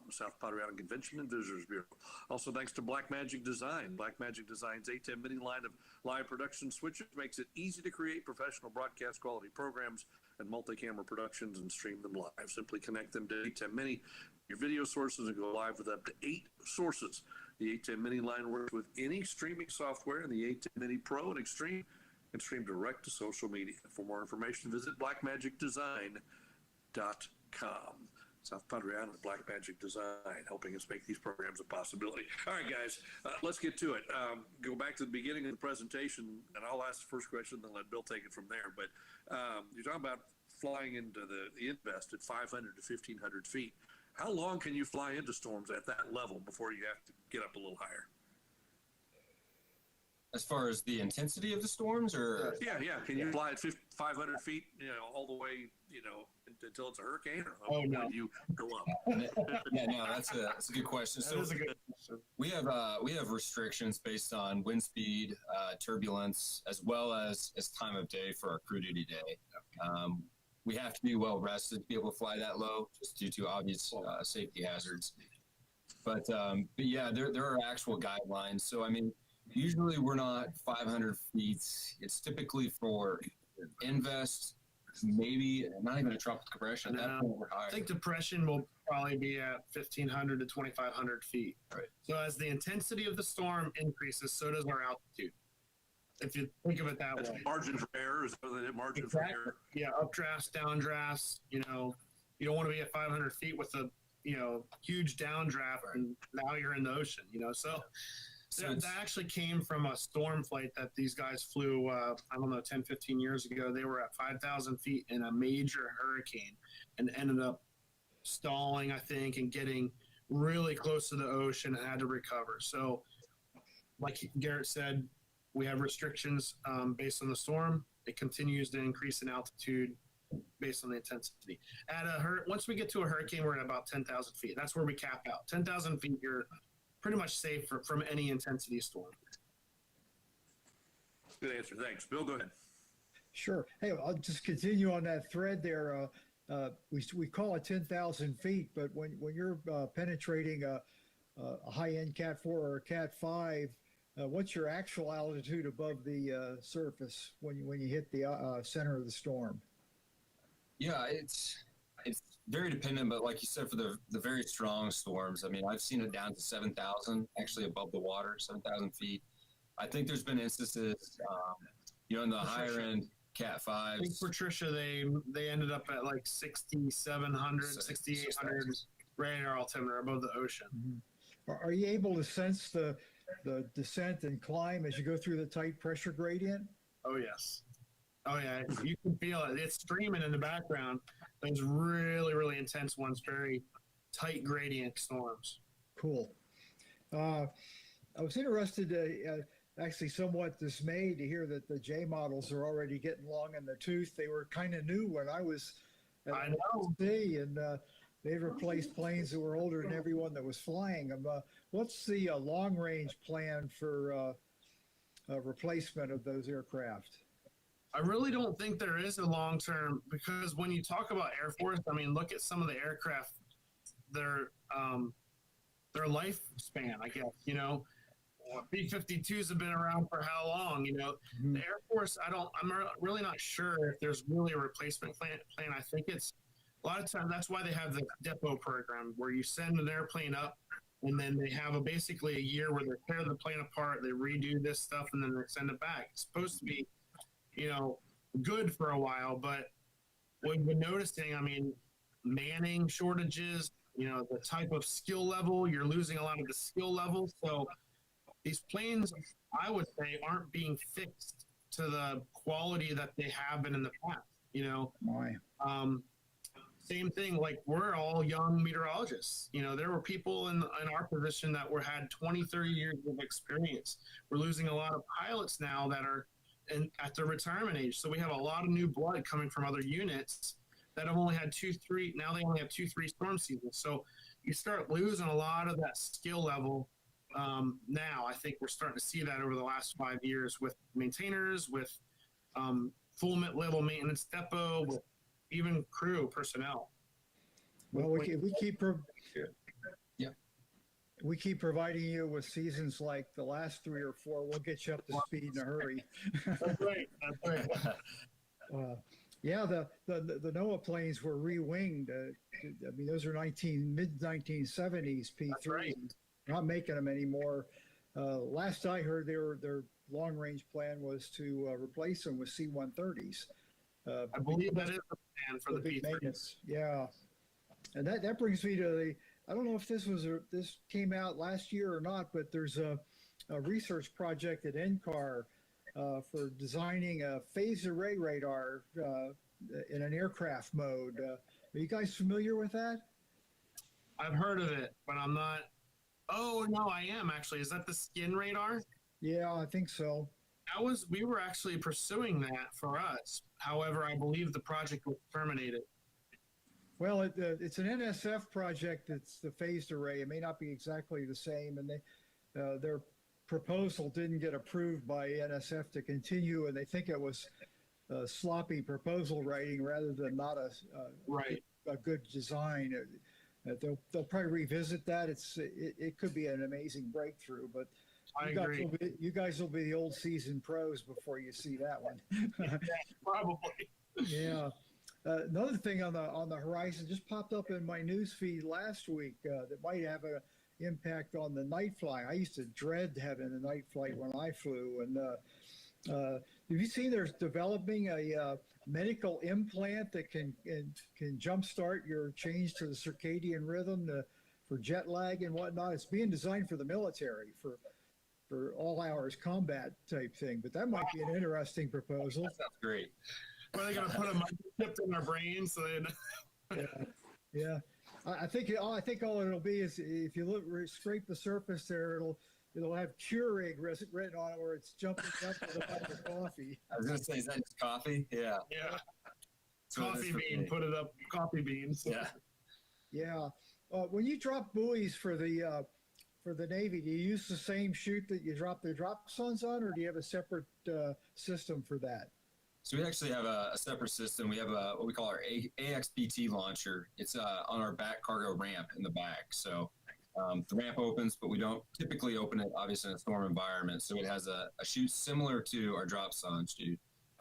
South Padre Island Convention and Visitors Bureau. Also, thanks to Black Magic Design. Black Magic Design's 810 mini line of live production switches makes it easy to create professional broadcast quality programs and multi-camera productions and stream them live. Simply connect them to 810 mini, your video sources, and go live with up to 8 sources. The 810 mini line works with any streaming software, and the 810 mini Pro and Extreme can stream direct to social media. For more information, visit blackmagicdesign.com. South Padre Island, Black Magic Design, helping us make these programs a possibility. All right, guys, let's get to it. Go back to the beginning of the presentation, and I'll ask the first question, then let Bill take it from there. But you're talking about flying into the invest at 500 to 1,500 feet. How long can you fly into storms at that level before you have to get up a little higher? As far as the intensity of the storms, or yeah, can you fly at 500 feet, all the way, until it's a hurricane, or no, you go up? Yeah, no, that's a good question. That is a good question. We have restrictions based on wind speed, turbulence, as well as time of day for our crew duty day. We have to be well rested to be able to fly that low, just due to obvious safety hazards. But yeah, there are actual guidelines. So I mean, usually we're not 500 feet. It's typically for invest, maybe not even a tropical depression. At that point, we're higher. I think depression will probably be at 1,500 to 2,500 feet. Right. So as the intensity of the storm increases, so does our altitude. If you think of it that That's way. Margin for error is the margin for error. Yeah, updrafts, downdrafts. You don't want to be at 500 feet with a huge downdraft, and now you're in the ocean. So that actually came from a storm flight that these guys flew, 10, 15 years ago. They were at 5,000 feet in a major hurricane and ended up stalling, I think, and getting really close to the ocean and had to recover. So, like Garrett said, we have restrictions based on the storm. It continues to increase in altitude based on the intensity. Once we get to a hurricane, we're at about 10,000 feet. That's where we cap out. 10,000 feet, you're pretty much safe from any intensity storm. Good answer. Thanks. Bill, go ahead. Sure. Hey, I'll just continue on that thread there. We call it 10,000 feet, but when you're penetrating a high-end Cat 4 or a Cat 5, what's your actual altitude above the surface when you hit the center of the storm? Yeah, it's very dependent, but like you said, for the very strong storms, I mean, I've seen it down to 7,000, actually above the water, 7,000 feet. I think there's been instances, in the higher end Cat 5s. I think for Trisha, they ended up at like 6,700, 6,800 radar altimeter above the ocean. Mm-hmm. Are you able to sense the descent and climb as you go through the tight pressure gradient? Oh, yes. Oh, yeah. You can feel it. It's streaming in the background. Those really, really intense ones, very tight gradient storms. Cool. I was interested, actually somewhat dismayed to hear that the J models are already getting long in the tooth. They were kind of new when I was at NTWC, and they've replaced planes that were older than everyone that was flying them. What's the long-range plan for replacement of those aircraft? I really don't think there is a long-term, because when you talk about Air Force, I mean, look at some of the aircraft, their lifespan, I guess, B-52s have been around for how long, Mm-hmm. The Air Force, I'm really not sure if there's really a replacement plan. I think it's a lot of times, that's why they have the depot program where you send an airplane up and then they have basically a year where they tear the plane apart, they redo this stuff, and then they send it back. It's supposed to be, good for a while, but we've been noticing, I mean, manning shortages, the type of skill level, you're losing a lot of the skill level. So these planes, I would say, aren't being fixed to the quality that they have been in the past, Why? Same thing, like we're all young meteorologists. There were people in our position that had 20, 30 years of experience. We're losing a lot of pilots now that are at the retirement age. So we have a lot of new blood coming from other units that have only had 2-3. Now they only have 2-3 storm seasons. So you start losing a lot of that skill level. Now I think we're starting to see that over the last 5 years with maintainers, with full level maintenance depot, with even crew personnel. Well, we keep providing you with seasons like the last 3 or 4. We'll get you up to speed in a hurry. That's right. Yeah, the NOAA planes were re-winged. I mean, those are mid-1970s P3s. Right. Not making them anymore. Last I heard, their long-range plan was to replace them with C-130s. I believe that is the plan for the P3s. Yeah, and that brings me to I don't know if this came out last year or not, but there's a research project at NCAR for designing a phased array radar in an aircraft mode. Are you guys familiar with that? I've heard of it, but I'm not. Oh no, I am actually. Is that the skin radar? Yeah, I think so. We were actually pursuing that for us. However, I believe the project was terminated. Well, it's an NSF project. It's the phased array. It may not be exactly the same, and their proposal didn't get approved by NSF to continue, and they think it was sloppy proposal writing rather than not a good design. They'll probably revisit that. It could be an amazing breakthrough, but you guys will be the old seasoned pros before you see that one. Yeah, probably. Yeah. Another thing on the horizon just popped up in my news feed last week that might have an impact on the night flight. I used to dread having a night flight when I flew. And have you seen they're developing a medical implant that can jumpstart your change to the circadian rhythm for jet lag and whatnot? It's being designed for the military for all hours combat type thing. But that might be an interesting proposal. That sounds great. Are they going to put a microchip in our brains? So Yeah. I think all it'll be is if you scrape the surface there, it'll have Keurig written on it, where it's jumping up to the cup of coffee. I was gonna say, is that just coffee? Yeah. Yeah. So Coffee bean, put it up. Coffee beans. Yeah. Yeah. When you drop buoys for the Navy, do you use the same chute that you drop the drop zones on, or do you have a separate system for that? So we actually have a separate system. We have what we call our AXPT launcher. It's on our back cargo ramp in the back. So the ramp opens, but we don't typically open it, obviously, in a storm environment. So it has a chute similar to our drop zone chute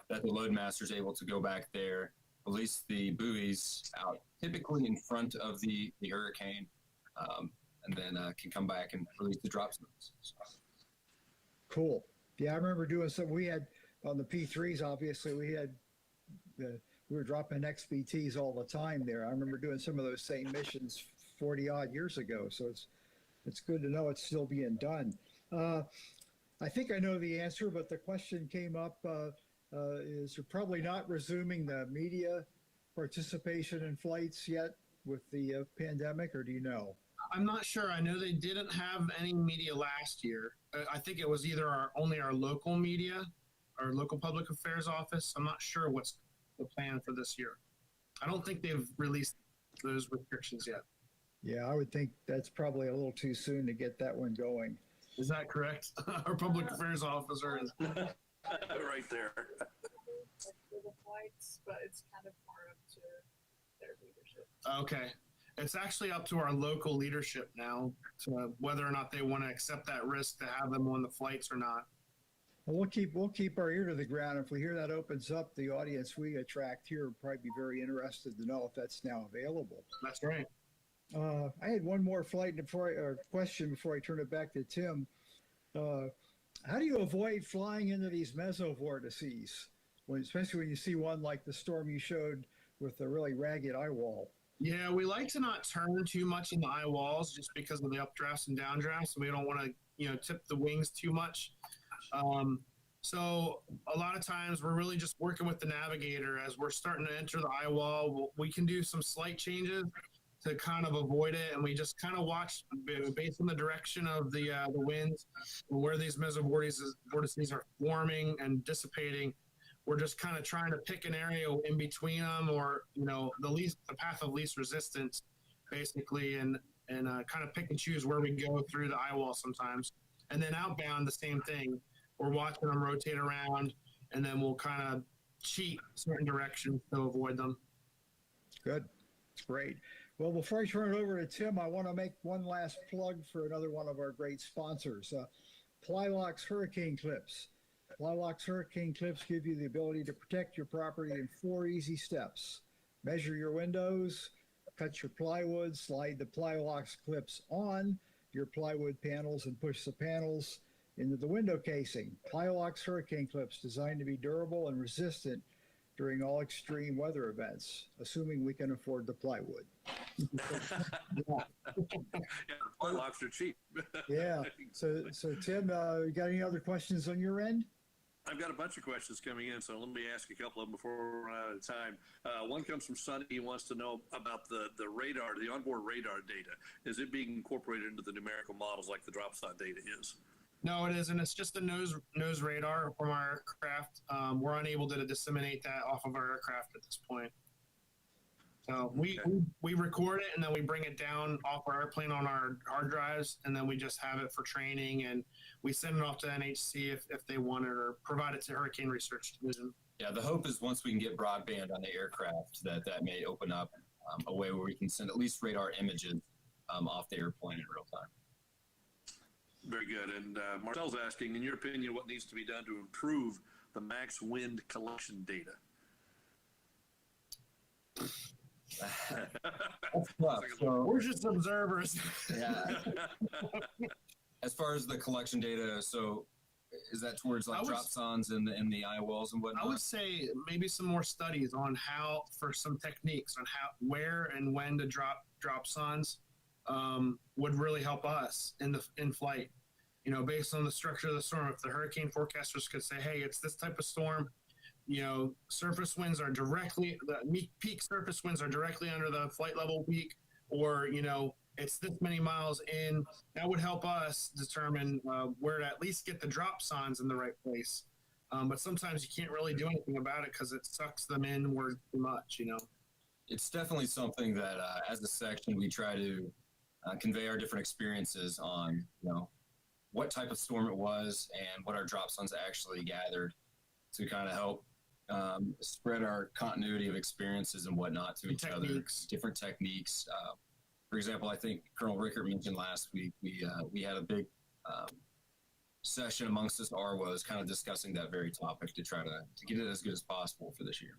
that the loadmaster is able to go back there, release the buoys out, typically in front of the hurricane, and then can come back and release the drop zones. Cool. Yeah, I remember doing some. We had on the P3s. Obviously, we were dropping XBTs all the time there. I remember doing some of those same missions 40 odd years ago. So it's good to know it's still being done. I think I know the answer, but the question came up: is you're probably not resuming the media participation in flights yet with the pandemic, or do you know? I'm not sure. I know they didn't have any media last year. I think it was either only our local media, our local public affairs office. I'm not sure what's the plan for this year. I don't think they've released those restrictions yet. Yeah, I would think that's probably a little too soon to get that one going. Is that correct? Our public affairs officer is right there. For the flights, but it's kind of more up to their leadership. okay. It's actually up to our local leadership now to whether or not they want to accept that risk to have them on the flights or not. Well, we'll keep our ear to the ground. If we hear that opens up, the audience we attract here will probably be very interested to know if that's now available. That's right. I had one more question before I turn it back to Tim. How do you avoid flying into these mesovortices, especially when you see one like the storm you showed with the really ragged eye wall? Yeah, we like to not turn too much in the eye walls just because of the updrafts and downdrafts. We don't want to, tip the wings too much. So a lot of times we're really just working with the navigator as we're starting to enter the eye wall. We can do some slight changes to kind of avoid it, and we just kind of watch based on the direction of the winds, where these mesovortices are forming and dissipating. We're just kind of trying to pick an area in between them, or the path of least resistance, basically, and kind of pick and choose where we go through the eye wall sometimes. And then outbound, the same thing. We're watching them rotate around, and then we'll kind of cheat certain directions to avoid them. Good, that's great. Well, before I turn it over to Tim, I want to make one last plug for another one of our great sponsors, Plylock's Hurricane Clips. Plylock's Hurricane Clips give you the ability to protect your property in 4 easy steps. Measure your windows, cut your plywood, slide the Plylock's clips on your plywood panels, and push the panels into the window casing. Plylock's Hurricane Clips, designed to be durable and resistant during all extreme weather events, assuming we can afford the plywood. Plylocks are cheap. Yeah. So Tim, you got any other questions on your end? I've got a bunch of questions coming in, so let me ask a couple of them before we run out of time. One comes from Sonny. He wants to know about the radar, the onboard radar data. Is it being incorporated into the numerical models like the drop zone data is? No, it isn't. It's just a nose radar from our aircraft. We're unable to disseminate that off of our aircraft at this point. So we record it, and then we bring it down off our airplane on our hard drives, and then we just have it for training, and we send it off to NHC if they want it, or provide it to Hurricane Research Division. Yeah, the hope is once we can get broadband on the aircraft that may open up a way where we can send at least radar images off the airplane in real time. Very good. And Marcel's asking, in your opinion, what needs to be done to improve the max wind collection data? So, We're just observers. yeah. As far as the collection data, so is that towards like drop zones in the eye walls and whatnot? I would say maybe some more studies on for some techniques on where and when to drop zones would really help us in flight. Based on the structure of the storm, if the hurricane forecasters could say, hey, it's this type of storm, surface winds are the peak surface winds are directly under the flight level peak. or, it's this many miles in. That would help us determine where to at least get the drop signs in the right place. But sometimes you can't really do anything about it because it sucks them in where too much, It's definitely something that as a section, we try to convey our different experiences on, what type of storm it was and what our drop zones actually gathered to kind of help spread our continuity of experiences and whatnot to each other, different techniques. For example, I think Colonel Rickert mentioned last week, we had a big session amongst us RWOs kind of discussing that very topic to try to get it as good as possible for this year.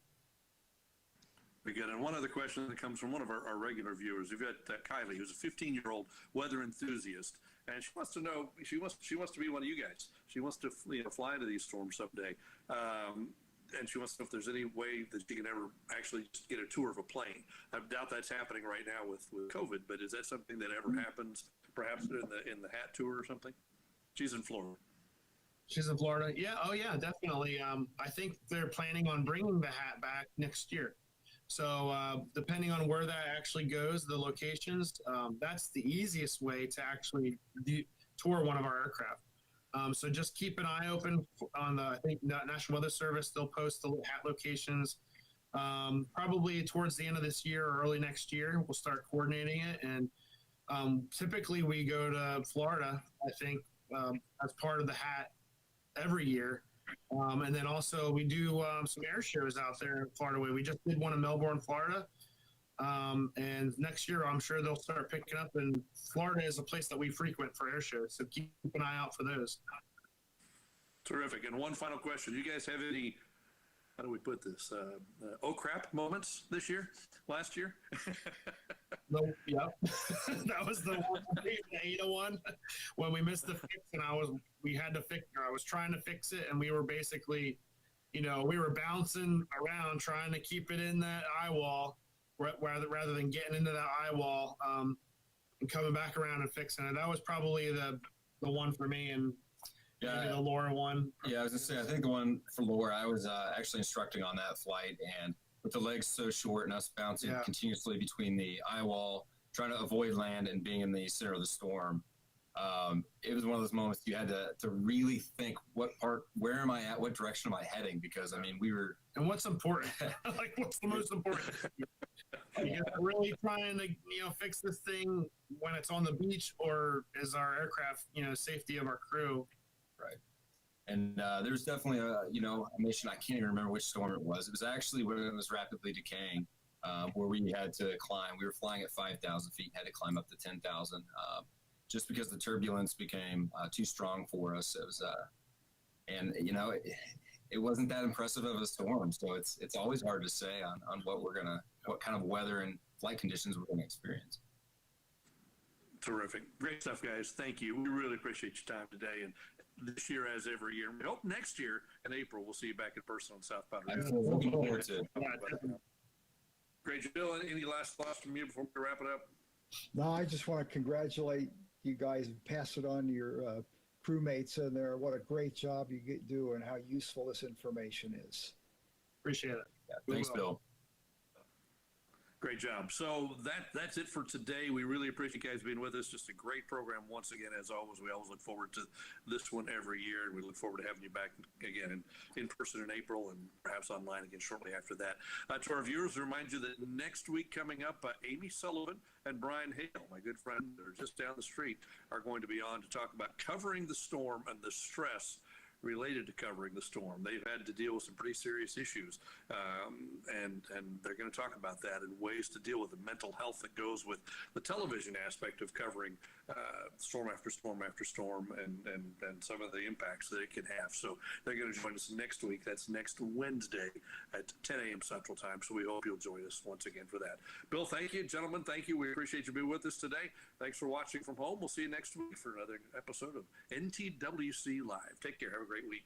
Very good. And one other question that comes from one of our regular viewers. We've got Kylie, who's a 15-year-old weather enthusiast, and she wants to know, she wants to be one of you guys. She wants to fly into these storms someday. And she wants to know if there's any way that she can ever actually just get a tour of a plane. I doubt that's happening right now with COVID, but is that something that ever happens, perhaps in the hat tour or something? She's in Florida. She's in Florida. Yeah. Oh, yeah, definitely. I think they're planning on bringing the hat back next year. So depending on where that actually goes, the locations, that's the easiest way to actually tour one of our aircraft. So just keep an eye open on the, I think, National Weather Service. They'll post the hat locations probably towards the end of this year or early next year. We'll start coordinating it. And typically we go to Florida, I think, as part of the hat every year. And then also we do some air shows out there in Florida way. We just did one in Melbourne, Florida. And next year, I'm sure they'll start picking up. And Florida is a place that we frequent for air shows, so keep an eye out for those. Terrific. And one final question: you guys have any? How do we put this? Oh crap! Moments this year, last year. No, yeah, that was the 801 when we missed the fix, and we had to fix. I was trying to fix it, and we were basically, we were bouncing around trying to keep it in that eye wall. Rather than getting into that eye wall and coming back around and fixing it. That was probably the one for me, and maybe the Laura one. Yeah, I was going to say, I think the one for Laura, I was actually instructing on that flight, and with the legs so short and us bouncing continuously between the eye wall, trying to avoid land and being in the center of the storm, it was one of those moments you had to really think, where am I at? What direction am I heading? Because, I mean, we were... And what's important? Like, what's the most important? You're really trying to, fix this thing when it's on the beach, or is our aircraft, safety of our crew? Right. And there's definitely a mission, I can't even remember which storm it was. It was actually when it was rapidly decaying, where we had to climb. We were flying at 5,000 feet, had to climb up to 10,000, just because the turbulence became too strong for us. It was, it wasn't that impressive of a storm. So it's always hard to say on what kind of weather and flight conditions we're going to experience. Terrific. Great stuff, guys. Thank you. We really appreciate your time today. And this year, as every year, we hope next year in April, we'll see you back in person on South Powder. I'm looking forward to it. Great. Bill, any last thoughts from you before we wrap it up? No, I just want to congratulate you guys and pass it on to your crewmates in there. What a great job you do and how useful this information is. Appreciate it. Yeah, thanks, Bill. Great job. So that's it for today. We really appreciate you guys being with us. Just a great program once again, as always. We always look forward to this one every year, and we look forward to having you back again in person in April and perhaps online again shortly after that. To our viewers, I remind you that next week coming up, Amy Sullivan and Brian Hale, my good friend, that are just down the street, are going to be on to talk about covering the storm and the stress related to covering the storm. They've had to deal with some pretty serious issues, and they're going to talk about that and ways to deal with the mental health that goes with the television aspect of covering storm after storm after storm, and some of the impacts that it can have. So they're going to join us next week. That's next Wednesday at 10 a.m. Central Time. So we hope you'll join us once again for that. Bill, thank you. Gentlemen, thank you. We appreciate you being with us today. Thanks for watching from home. We'll see you next week for another episode of NTWC Live. Take care. Have a great week.